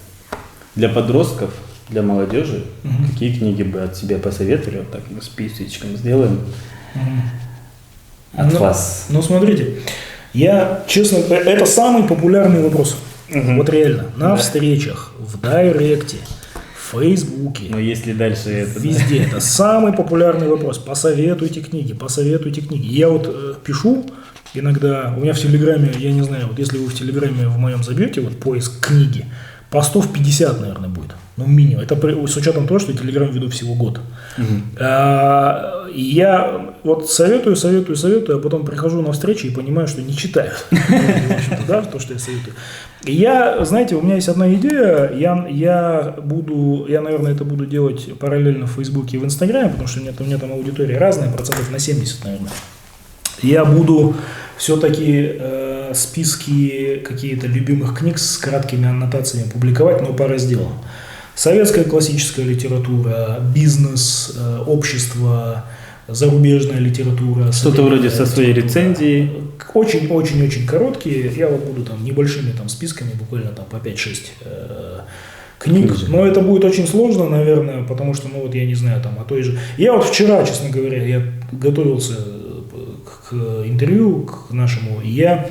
для подростков, для молодежи, какие книги бы от себя посоветовали? Вот так мы списочком сделаем. От вас. Ну, смотрите, я, честно, это самый популярный вопрос. Вот реально. На встречах, в дайректе, в Фейсбуке. Но если дальше это... Везде. Это самый популярный вопрос. Посоветуйте книги, посоветуйте книги. Я вот пишу иногда, у меня в Телеграме, я не знаю, вот если вы в Телеграме в моем забьете, вот поиск книги, постов 50, наверное, будет. Ну, минимум. Это с учетом того, что я Телеграм веду всего год. И я вот советую, а потом прихожу на встречи и понимаю, что не читаю. Да, то, что я советую. И я, знаете, у меня есть одна идея, я, наверное, это буду делать параллельно в Фейсбуке и в Инстаграме, потому что у меня там аудитория разная, процентов на 70, наверное. Я буду все-таки списки какие-то любимых книг с краткими аннотациями публиковать, но по разделам. Советская классическая литература, бизнес, общество, зарубежная литература. Что-то вроде со своей рецензией. Очень-очень-очень короткие. Я вот буду там небольшими там списками, буквально там по 5-6 книг. Но это будет очень сложно, наверное, потому что, ну вот я не знаю, там о той же... Я вот вчера, честно говоря, я готовился к интервью, к нашему, и я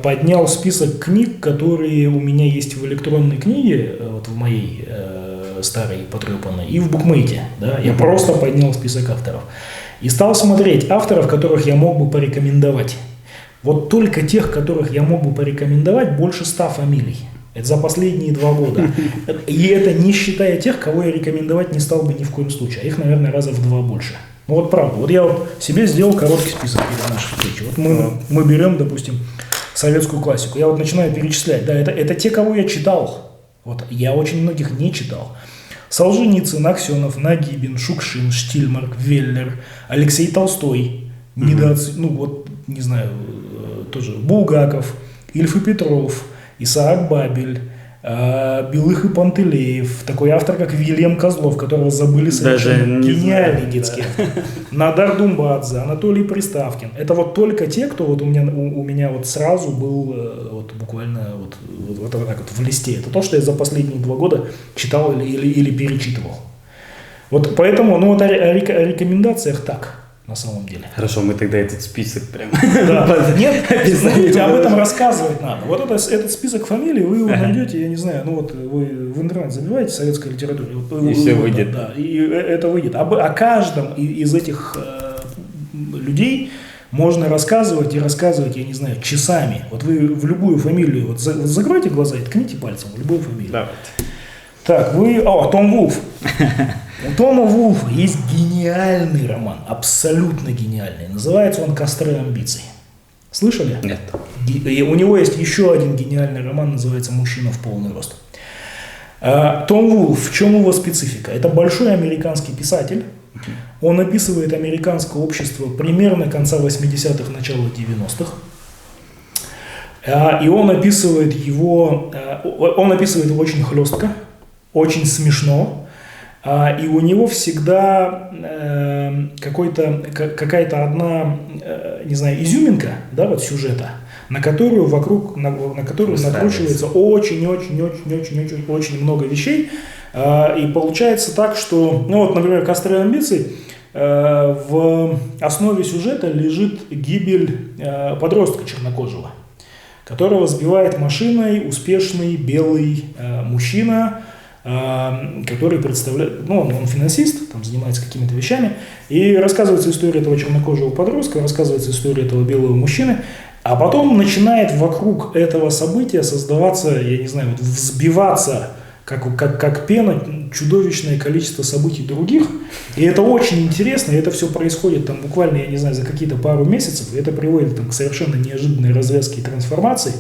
поднял список книг, которые у меня есть в электронной книге, вот в моей старой потрепанной, и в букмейте. Да? Я просто поднял список авторов. И стал смотреть авторов, которых я мог бы порекомендовать. Вот только тех, которых я мог бы порекомендовать, больше 100 фамилий. Это за последние 2 года. И это не считая тех, кого я рекомендовать не стал бы ни в коем случае. А их, наверное, раза в 2 больше. Ну вот правда. Вот я вот себе сделал короткий список перед нашей встречей. Вот мы берем, допустим, советскую классику. Я вот начинаю перечислять. Да, это те, кого я читал. Вот я очень многих не читал. Солженицын, Аксенов, Нагибин, Шукшин, Штильмарк, Веллер, Алексей Толстой, не знаю, тоже Булгаков, Ильф и Петров, Исаак Бабель, Белых и Пантелеев, такой автор, как Вильям Козлов, которого забыли совершенно, гениальный детский автор. Надар Думбадзе, Анатолий Приставкин. Это вот только те, кто вот у меня вот сразу был вот буквально вот так вот в листе. Это то, что я за последние 2 года читал или перечитывал. Вот поэтому, ну вот о рекомендациях так. На самом деле. Хорошо, мы тогда этот список прям... Да. Нет, знаете, об этом рассказывать надо. Вот этот список фамилий, вы его найдете, я не знаю, ну вот вы в интернет забиваете советская литература. И все выйдет. Да, и это выйдет. О каждом из этих людей можно рассказывать, я не знаю, часами. Вот вы в любую фамилию, вот закройте глаза и ткните пальцем в любую фамилию. Давайте. Так, Том Вулф. У Тома Вулфа есть гениальный роман, абсолютно гениальный. Называется он «Костры амбиций». Слышали? Нет. И у него есть еще один гениальный роман, называется «Мужчина в полный рост». Том Вулф, в чем его специфика? Это большой американский писатель. Он описывает американское общество примерно конца 80-х, начала 90-х. И он описывает его очень хлестко, очень смешно. И у него всегда какая-то одна, не знаю, изюминка, да, вот сюжета, на которую накручивается очень много вещей. И получается так, что, ну вот, например, «Костры амбиций», в основе сюжета лежит гибель подростка чернокожего, которого сбивает машиной успешный белый мужчина, который представляет, ну, он финансист, там занимается какими-то вещами, и рассказывается история этого чернокожего подростка, рассказывается история этого белого мужчины, а потом начинает вокруг этого события создаваться, я не знаю, вот взбиваться, как пена, чудовищное количество событий других, и это очень интересно, и это все происходит там буквально, я не знаю, за какие-то пару месяцев, и это приводит там, к совершенно неожиданной развязке и трансформации,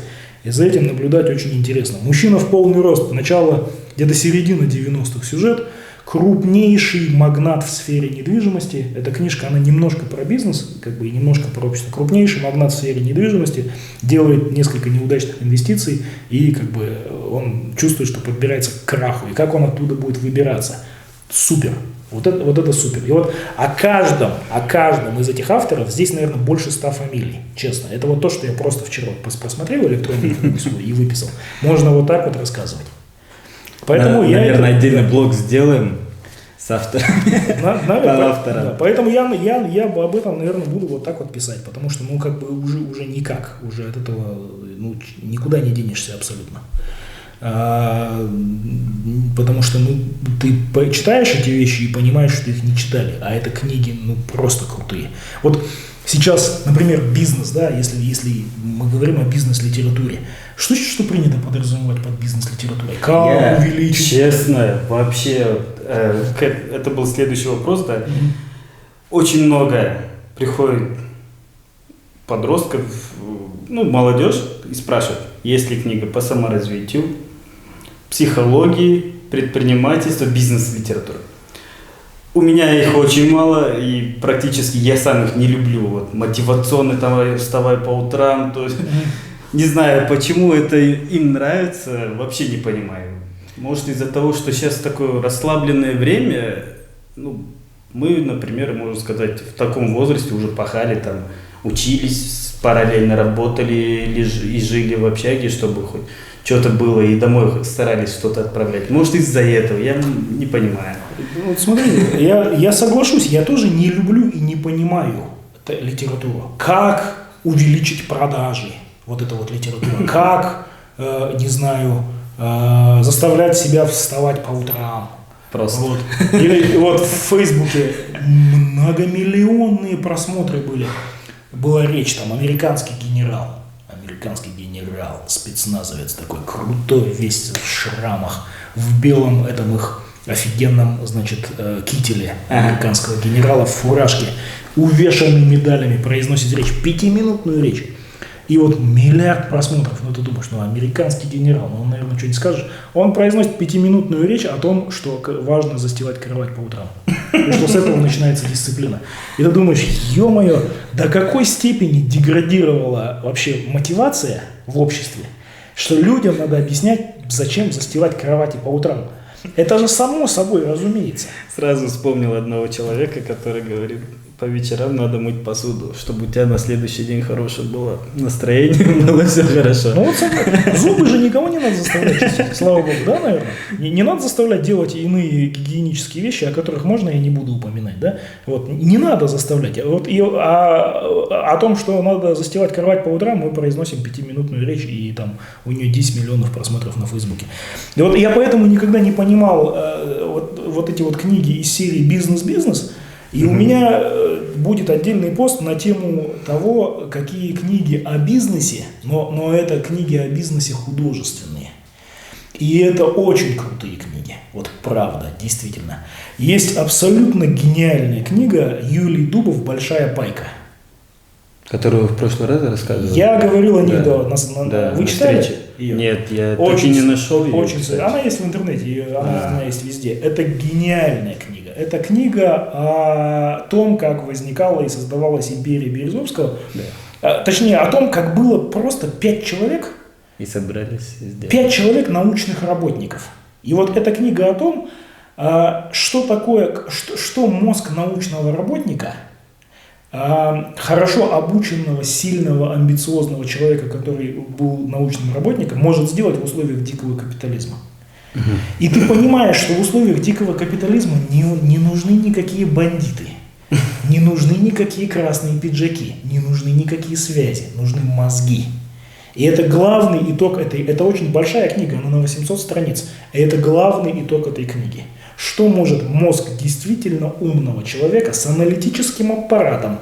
и за этим наблюдать очень интересно. Мужчина в полный рост, начало, где-то середина 90-х сюжет, крупнейший магнат в сфере недвижимости. Эта книжка, она немножко про бизнес, как бы и немножко про общество. Крупнейший магнат в сфере недвижимости делает несколько неудачных инвестиций, и как бы он чувствует, что подбирается к краху. И как он оттуда будет выбираться? Супер. Вот это супер. И вот о каждом из этих авторов здесь, наверное, больше 100 фамилий, честно. Это вот то, что я просто вчера посмотрел электронную книгу и выписал. Можно вот так вот рассказывать. Поэтому наверное, отдельный блог сделаем с авторами. Да, поэтому я об этом, наверное, буду вот так вот писать, потому что, ну, как бы уже никак, уже от этого, ну, никуда не денешься абсолютно. Потому что, ну, ты читаешь эти вещи и понимаешь, что их не читали, а это книги, ну, просто крутые. Вот сейчас, например, бизнес, да, если мы говорим о бизнес-литературе, что принято подразумевать под бизнес-литературой? Как увеличить? Честно, вообще, это был следующий вопрос, да. Очень много приходит подростков, ну, молодежь, и спрашивают, есть ли книга по саморазвитию, психологии, предпринимательства, бизнес-литературы. У меня их очень мало, и практически я сам их не люблю. Вот, мотивационный, там, вставай по утрам, то есть, не знаю, почему это им нравится, вообще не понимаю. Может, из-за того, что сейчас такое расслабленное время, ну, мы, например, можно сказать, в таком возрасте уже пахали, там, учились, параллельно работали и жили в общаге, чтобы хоть что-то было, и домой старались что-то отправлять. Может, из-за этого, я не понимаю. Вот смотрите, я соглашусь, я тоже не люблю и не понимаю литературу. Как увеличить продажи? Вот эта вот литература. Как, не знаю, заставлять себя вставать по утрам. Просто. Вот. Или вот в Фейсбуке многомиллионные просмотры были. Была речь, там, американский генерал, спецназовец такой крутой, весь в шрамах, в белом этом их офигенном, значит, кителе американского генерала в фуражке, увешанный медалями, произносит речь, 5-минутную речь. И вот миллиард просмотров, ну ты думаешь, ну американский генерал, ну он, наверное, что-нибудь скажет. Он произносит 5-минутную речь о том, что важно застилать кровать по утрам. И что с этого начинается дисциплина. И ты думаешь, ё-моё, до какой степени деградировала вообще мотивация в обществе, что людям надо объяснять, зачем застилать кровати по утрам. Это же само собой разумеется. Сразу вспомнил одного человека, который говорит, по вечерам надо мыть посуду, чтобы у тебя на следующий день хорошее было настроение, было все хорошо. Ну вот зубы же никого не надо заставлять чистить, слава богу, да, наверное? Не надо заставлять делать иные гигиенические вещи, о которых можно и не буду упоминать, да? Вот, не надо заставлять. Вот, о том, что надо застилать кровать по утрам, мы произносим 5-минутную речь, и там у нее 10 миллионов просмотров на Фейсбуке. И вот я поэтому никогда не понимал вот эти вот книги из серии «Бизнес-бизнес», и у меня будет отдельный пост на тему того, какие книги о бизнесе, но это книги о бизнесе художественные. И это очень крутые книги, вот правда, действительно. Есть абсолютно гениальная книга Юлии Дубов «Большая пайка». Которую вы в прошлый раз рассказывали? Я говорил о ней, да. Вы читали ее? Нет, я очень, так и не нашел ее. Очень. Она есть в интернете, она есть везде. Это гениальная книга. Это книга о том, как возникала и создавалась империя Березовского. Да. Точнее, о том, как было просто 5 человек. И собрались сделать. 5 человек научных работников. И вот эта книга о том, что такое, что мозг научного работника, хорошо обученного, сильного, амбициозного человека, который был научным работником, может сделать в условиях дикого капитализма. И ты понимаешь, что в условиях дикого капитализма не нужны никакие бандиты, не нужны никакие красные пиджаки, не нужны никакие связи, нужны мозги. И это главный итог это очень большая книга, она на 800 страниц, и это главный итог этой книги. Что может мозг действительно умного человека с аналитическим аппаратом,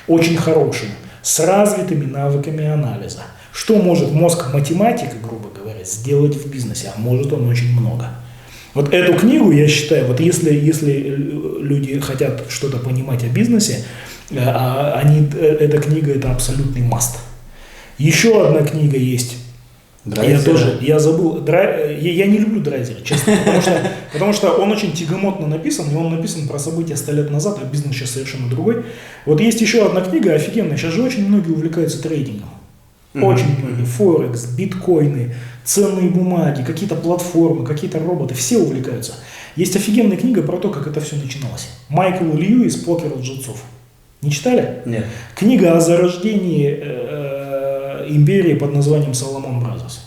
очень хорошим, с развитыми навыками анализа? Что может мозг математика, грубо говоря, сделать в бизнесе? А может он очень много. Вот эту книгу, я считаю, вот если люди хотят что-то понимать о бизнесе, эта книга это абсолютный маст. Еще одна книга есть. Драйзера. Я забыл, я не люблю Драйзера, честно, потому что он очень тягомотно написан, и он написан про события 100 лет назад, а бизнес сейчас совершенно другой. Вот есть еще одна книга офигенная, сейчас же очень многие увлекаются трейдингом. Очень многие. Форекс, биткоины, ценные бумаги, какие-то платформы, какие-то роботы, все увлекаются. Есть офигенная книга про то, как это все начиналось. Майкл Льюис «Покер лжецов». Не читали? Нет. Книга о зарождении империи под названием Salomon Brothers.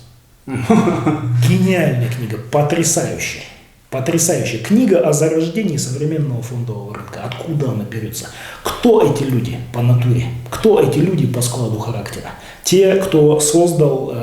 Гениальная книга, потрясающая. Потрясающая книга о зарождении современного фондового рынка. Откуда она берется? Кто эти люди по натуре? Кто эти люди по складу характера? Те, кто создал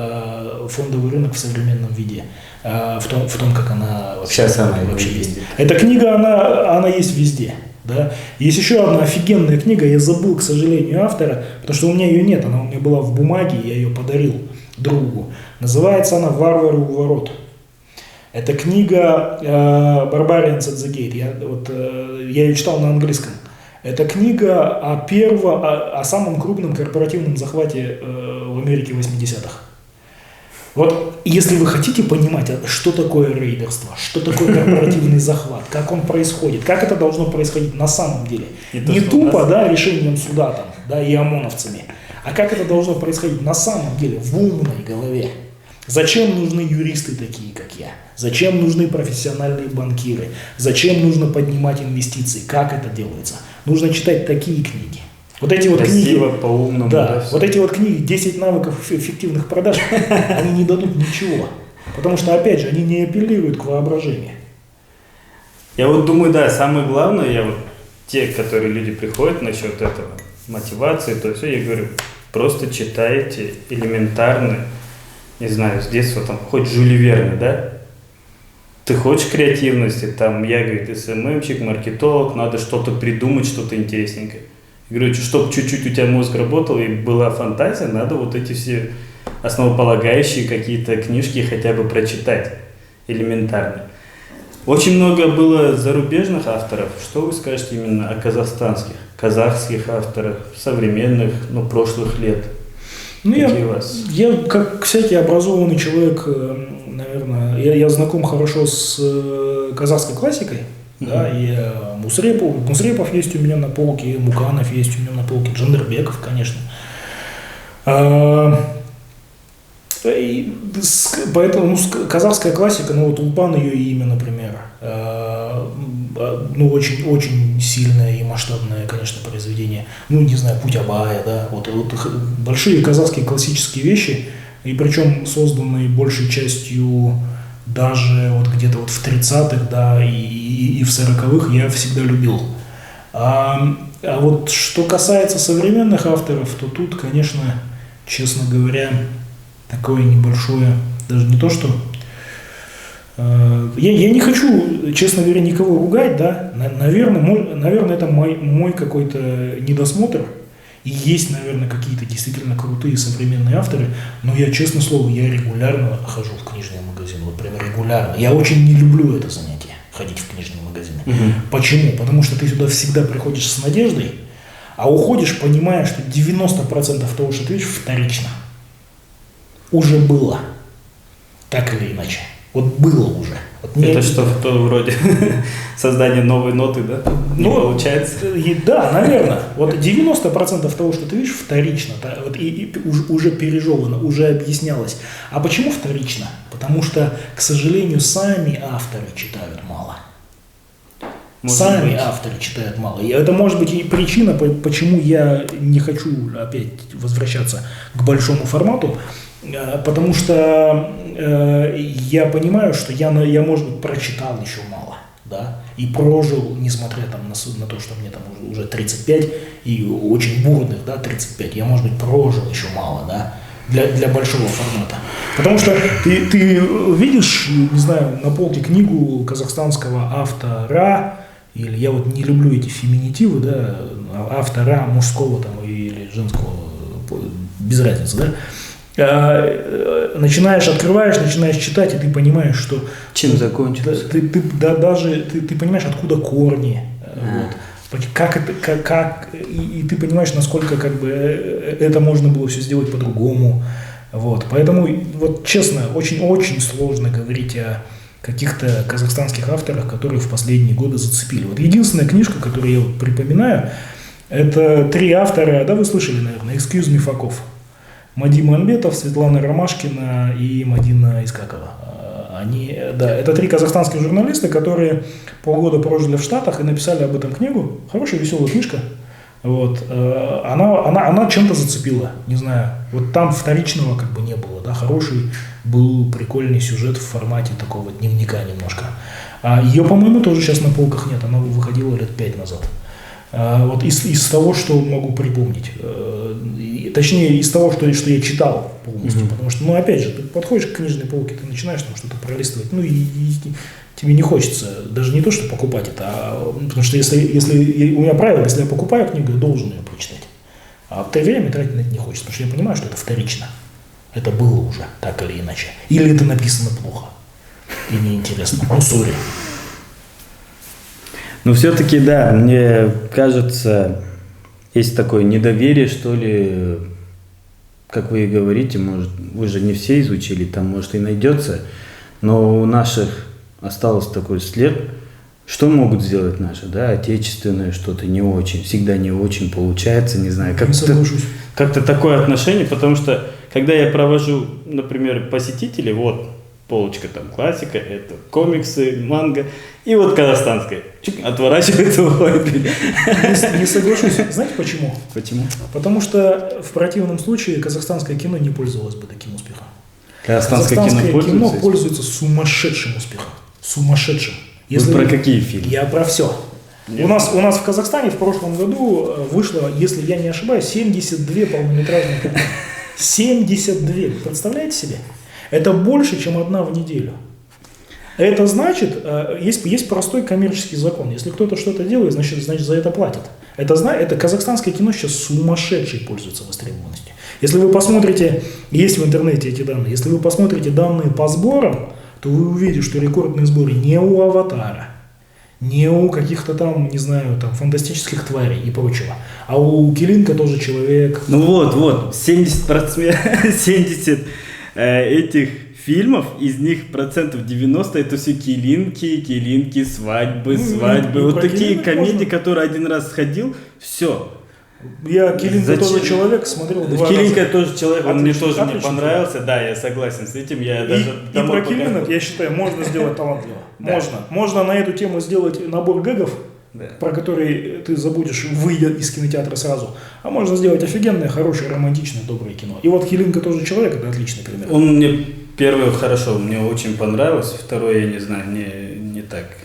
фондовый рынок в современном виде, в том, как она вообще есть. Эта книга, она есть везде. Да? Есть еще одна офигенная книга, я забыл, к сожалению, автора, потому что у меня ее нет, она у меня была в бумаге, я ее подарил другу. Называется она «Варвары у ворот». Это книга «Barbarians at the Gate». Я ее читал на английском. Это книга о самом крупном корпоративном захвате в Америке 80-х. Вот если вы хотите понимать, что такое рейдерство, что такое корпоративный захват, как он происходит, как это должно происходить на самом деле, не тупо решением суда и ОМОНовцами, а как это должно происходить на самом деле, в умной голове. Зачем нужны юристы такие, как я? Зачем нужны профессиональные банкиры? Зачем нужно поднимать инвестиции? Как это делается? Нужно читать такие книги. Вот эти вот красиво, книги, по-умному. вот эти вот книги, 10 навыков эффективных продаж, они не дадут ничего. Потому что, опять же, они не апеллируют к воображению. Я вот думаю, самое главное, те, которые люди приходят насчет этого, мотивации, то все, я говорю, просто читайте элементарно, не знаю, с детства, хоть Жюль Верна, да? Ты хочешь креативности, я, говорит, СММщик, маркетолог, надо что-то придумать, что-то интересненькое. Я говорю, чтобы чуть-чуть у тебя мозг работал и была фантазия, надо вот эти все основополагающие какие-то книжки хотя бы прочитать элементарно. Очень много было зарубежных авторов. Что вы скажете именно о казахских авторах, современных, прошлых лет? Я как всякий образованный человек, наверное, я знаком хорошо с казахской классикой. Да, и Мусрепов есть у меня на полке, Муканов есть у меня на полке, Джандербеков, конечно. Поэтому казахская классика, Тулпан, ее имя, например, очень, очень сильное и масштабное, конечно, произведение. Не знаю, «Путь Абая», да, вот большие казахские классические вещи, и причем созданные большей частью даже где-то в 30-х, да, и в 40-х я всегда любил. А вот что касается современных авторов, то тут, конечно, честно говоря, такое небольшое, даже не то, что... Я не хочу, честно говоря, никого ругать, да, наверное, это мой какой-то недосмотр, и есть, наверное, какие-то действительно крутые современные авторы, но я, честное слово, я регулярно хожу в книжный магазин, вот прям регулярно. Я очень не люблю это занятие, ходить в книжные магазины. Почему? Потому что ты сюда всегда приходишь с надеждой, А уходишь, понимая, что 90% того, что ты видишь, вторично. Уже было. Так или иначе. Вот было уже. Вот это что-то вроде создания новой ноты, да? Не получается? Да, наверное. Вот 90% того, что ты видишь, вторично. Вот и уже пережевано, уже объяснялось. А почему вторично? Потому что, к сожалению, сами авторы читают мало. Сами авторы читают мало. И это может быть и причина, почему я не хочу опять возвращаться к большому формату. Потому что я понимаю, что я, может быть, прочитал еще мало, да, и прожил, несмотря там, на то, что мне там уже 35, и очень бурных, да, 35, я, может быть, прожил еще мало, да, для большого формата. Потому что ты видишь, не знаю, на полке книгу казахстанского автора, или я вот не люблю эти феминитивы, да, автора мужского там или женского, без разницы, да, открываешь, начинаешь читать, и ты понимаешь, что... Чем закончилось? Ты понимаешь, откуда корни, вот, и ты понимаешь, насколько как бы это можно было все сделать по-другому. Вот. Поэтому, вот честно, очень-очень сложно говорить о каких-то казахстанских авторах, которые в последние годы зацепили. Вот единственная книжка, которую я вот припоминаю, это 3 автора, да, вы слышали, наверное, «Excuse me, fuck off». Мадим Анбетов, Светлана Ромашкина и Мадина Искакова. Это 3 казахстанских журналиста, которые полгода прожили в Штатах и написали об этом книгу. Хорошая, веселая книжка. Вот. Она чем-то зацепила, не знаю. Вот там вторичного как бы не было. Да? Хороший был прикольный сюжет в формате такого дневника немножко. Ее, по-моему, тоже сейчас на полках нет. Она выходила лет 5 назад. Вот из того, что могу припомнить, точнее из того, что я читал полностью, потому что, опять же, ты подходишь к книжной полке, ты начинаешь там что-то пролистывать, и тебе не хочется даже не то, что покупать это, потому что если у меня правило, если я покупаю книгу, я должен ее прочитать, а время тратить на это не хочется, потому что я понимаю, что это вторично, это было уже так или иначе, или это написано плохо и неинтересно, сори. Но все-таки, да, мне кажется, есть такое недоверие, что ли, как вы и говорите, может, вы же не все изучили, там, может, и найдется, но у наших остался такой след, что могут сделать наши, да, отечественное что-то не очень, всегда не очень получается, не знаю, как-то такое отношение, потому что, когда я провожу, например, посетителей, вот, полочка там классика, это комиксы, манга, и вот казахстанская. Отворачивается, уходит. Не соглашусь. Знаете почему? Почему? Потому что в противном случае казахстанское кино не пользовалось бы таким успехом. Казахстанское кино пользуется сумасшедшим успехом. Сумасшедшим. Вы про какие фильмы? Я про все. У нас в Казахстане в прошлом году вышло, если я не ошибаюсь, 72 полнометражных фильма. 72. Представляете себе? Это больше, чем 1 в неделю. Это значит, есть простой коммерческий закон. Если кто-то что-то делает, значит за это платят. Это казахстанское кино сейчас сумасшедшей пользуется востребованностью. Если вы посмотрите, есть в интернете эти данные, если вы посмотрите данные по сборам, то вы увидите, что рекордные сборы не у «Аватара», не у каких-то там, не знаю, там фантастических тварей и прочего, а у Килинка тоже человек. 70% этих фильмов, из них 90% это все килинки, свадьбы. Вот такие комедии, которые один раз сходил, все. Я Килинка тоже человек смотрел 2 раза. Килинка тоже человек, он мне тоже не понравился, да, я согласен с этим. И про Килинок, я считаю, можно сделать талантливо. Можно на эту тему сделать набор гэгов, про который ты забудешь, выйдя из кинотеатра сразу. А можно сделать офигенное, хорошее, романтичное, доброе кино. И вот Килинка тоже человек, это отличный пример. Он мне первый хорошо, мне очень понравился, второй, я не знаю, не так.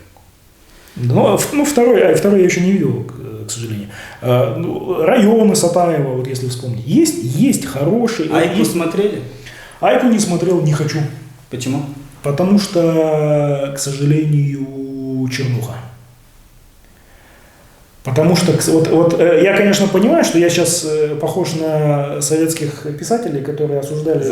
Второй я еще не видел, к сожалению. Районы Сатаева, вот если вспомнить. Есть хорошие. Айку смотрели? Айку не смотрел, не хочу. Почему? Потому что, к сожалению, чернуха. Потому что вот я, конечно, понимаю, что я сейчас похож на советских писателей, которые осуждали,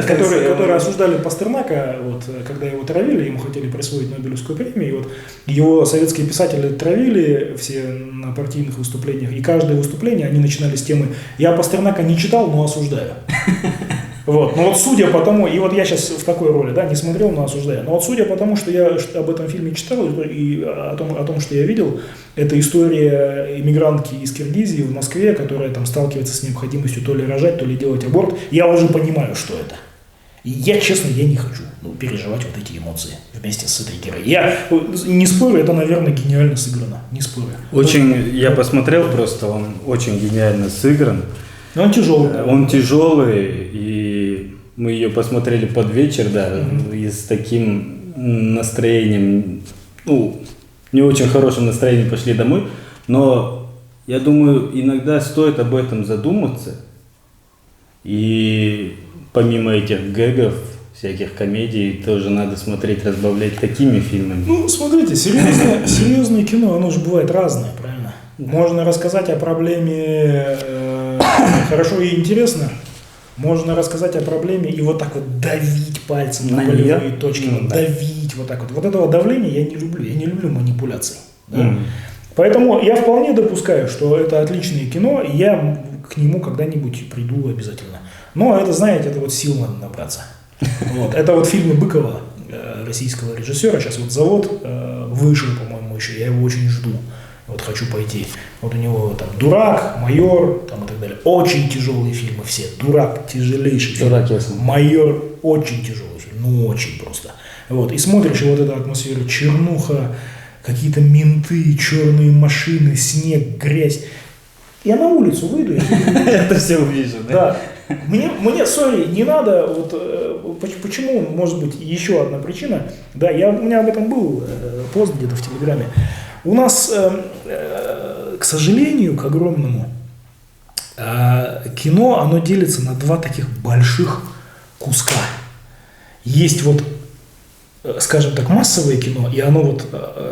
которые осуждали Пастернака, вот, когда его травили, ему хотели присвоить Нобелевскую премию, и вот его советские писатели травили все на партийных выступлениях, и каждое выступление они начинали с темы «Я Пастернака не читал, но осуждаю». Вот. Но вот судя по тому, и вот я сейчас в такой роли, да, не смотрел, но осуждаю, но вот судя по тому, что я об этом фильме читал и о том, что я видел, это история иммигрантки из Киргизии в Москве, которая там сталкивается с необходимостью то ли рожать, то ли делать аборт, я уже понимаю, что это. И я, честно, я не хочу переживать вот эти эмоции вместе с этой героиней. Я не спорю, это, наверное, гениально сыграно, не спорю. Очень, я посмотрел просто, он очень гениально сыгран. Но он тяжелый. Он тяжелый, и мы ее посмотрели под вечер, да, и с таким настроением, не очень хорошим настроением пошли домой, но я думаю, иногда стоит об этом задуматься, и помимо этих гэгов, всяких комедий, тоже надо смотреть, разбавлять такими фильмами. Ну, смотрите, серьезное кино, оно же бывает разное, правильно? Можно рассказать о проблеме хорошо и интересно, можно рассказать о проблеме и вот так вот давить пальцем на болевые точки, давить вот так вот. Вот этого давления я не люблю манипуляций. Да? Поэтому я вполне допускаю, что это отличное кино, и я к нему когда-нибудь приду обязательно. Но это, знаете, это вот сил надо набраться. Вот. Это вот фильмы Быкова, российского режиссера, сейчас вот «Завод» вышел, по-моему, еще, я его очень жду. Вот хочу пойти. Вот у него там «Дурак», «Майор» там, и так далее. Очень тяжелые фильмы все. «Дурак» тяжелейший фильм. «Дурак», ясно. «Майор» очень тяжелый фильм. Ну, очень просто. Вот. И смотришь вот эту атмосферу, чернуха, какие-то менты, черные машины, снег, грязь. Я на улицу выйду. Это все увижу, да? Да. Мне, сори, не надо, вот, почему, может быть, еще одна причина. Да, у меня об этом был пост где-то в Телеграме. У нас, к сожалению, к огромному, кино, оно делится на два таких больших куска. Есть вот, скажем так, массовое кино, и оно вот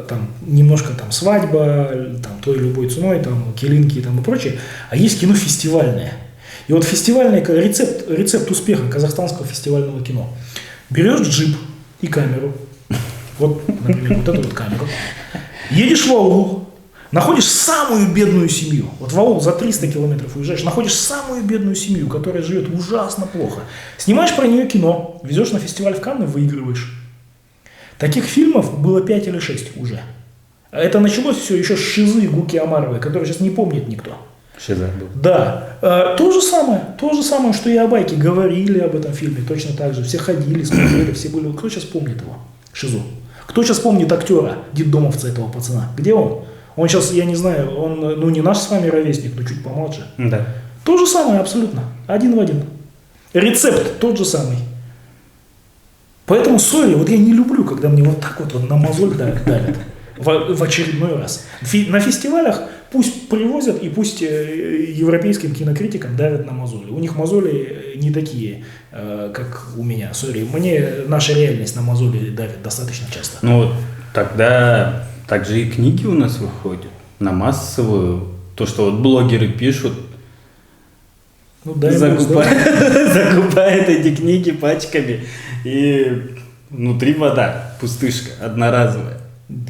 там немножко там свадьба, там той любой ценой, там килинки там, и прочее, а есть кино фестивальное. И вот фестивальный рецепт успеха казахстанского фестивального кино. Берешь джип и камеру, вот, например, вот эту вот камеру, едешь в аул, находишь самую бедную семью. Вот в аул за 300 километров уезжаешь, находишь самую бедную семью, которая живет ужасно плохо. Снимаешь про нее кино, везешь на фестиваль в Канны, выигрываешь. Таких фильмов было 5 или 6 уже. Это началось все еще с «Шизы» Гуки Амаровой, которую сейчас не помнит никто. «Шиза» был. Да. То же самое, что и о «Байке». Говорили об этом фильме точно так же. Все ходили, смотрели, все были. Кто сейчас помнит его? «Шизу». Кто сейчас помнит актера, детдомовца этого пацана? Где он? Он сейчас, я не знаю, он, не наш с вами ровесник, но чуть помладше. Да. То же самое абсолютно. Один в один. Рецепт тот же самый. Поэтому, сори, вот я не люблю, когда мне вот так вот на мозоль давят в очередной раз. На фестивалях пусть привозят и пусть европейским кинокритикам давят на мозоли. У них мозоли не такие, как у меня. Сори, мне наша реальность на мозоли давит достаточно часто. Ну, тогда также и книги у нас выходят на массовую. То, что вот блогеры пишут, закупают эти книги пачками, и внутри вода, пустышка, одноразовая.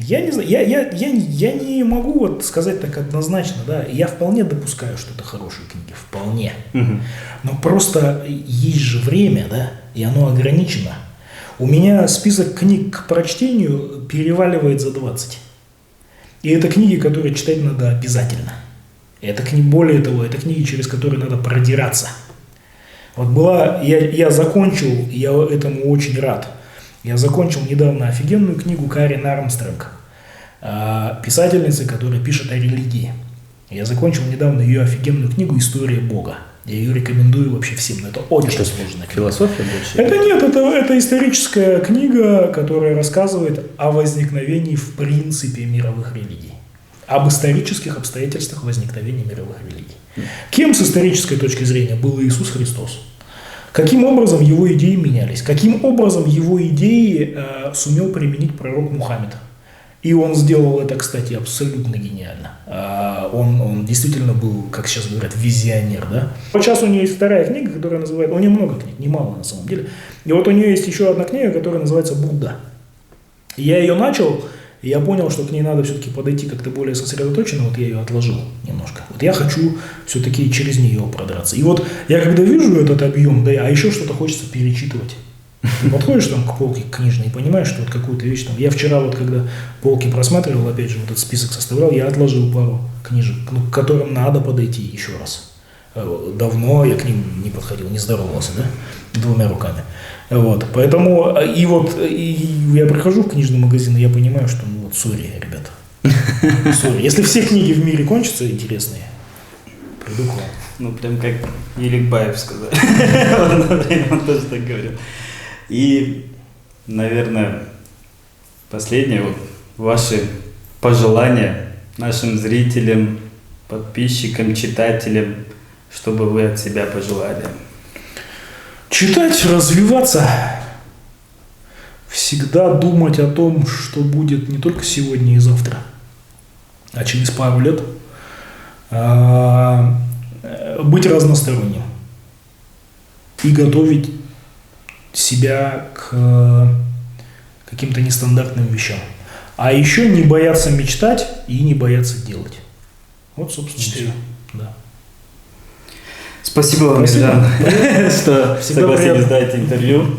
Я не знаю, я не могу вот сказать так однозначно, да, я вполне допускаю, что это хорошие книги, вполне. Но просто есть же время, да, и оно ограничено. У меня список книг к прочтению переваливает за 20. И это книги, которые читать надо обязательно. Это более того, это книги, через которые надо продираться. Вот я закончил, я этому очень рад. Я закончил недавно офигенную книгу Карен Армстронг, писательницы, которая пишет о религии. Я закончил недавно ее офигенную книгу «История Бога». Я ее рекомендую вообще всем, но это очень сложная книга. Философия больше? Это нет, это историческая книга, которая рассказывает о возникновении в принципе мировых религий. Об исторических обстоятельствах возникновения мировых религий. Кем с исторической точки зрения был Иисус Христос? Каким образом его идеи менялись? Каким образом его идеи сумел применить пророк Мухаммед? И он сделал это, кстати, абсолютно гениально. Он действительно был, как сейчас говорят, визионер, да. Вот сейчас у него есть вторая книга, которая называется... У него много книг, немало на самом деле. И вот у нее есть еще одна книга, которая называется «Будда». Я ее начал, и я понял, что к ней надо все-таки подойти как-то более сосредоточенно, вот я ее отложил немножко. Вот я хочу все-таки через нее продраться. И вот я когда вижу этот объем, да, а еще что-то хочется перечитывать. Ты подходишь там к полке книжной и понимаешь, что вот какую-то вещь там... Я вчера вот, когда полки просматривал, опять же, вот этот список составлял, я отложил пару книжек, к которым надо подойти еще раз. Давно я к ним не подходил, не здоровался, да, 2 руками. Вот, поэтому, и я прихожу в книжный магазин, и я понимаю, что, ну вот, сори, ребята, сори. Если все книги в мире кончатся интересные, приду к вам. Ну, прям как Еликбаев сказал. В одно время он тоже так говорил. И, наверное, последнее, вот, ваши пожелания нашим зрителям, подписчикам, читателям, чтобы вы от себя пожелали. Читать, развиваться, всегда думать о том, что будет не только сегодня и завтра, а через пару лет, быть разносторонним и готовить себя к каким-то нестандартным вещам. А еще не бояться мечтать и не бояться делать. Вот, собственно, все. Да. Спасибо вам, Миржан, что согласились дать интервью.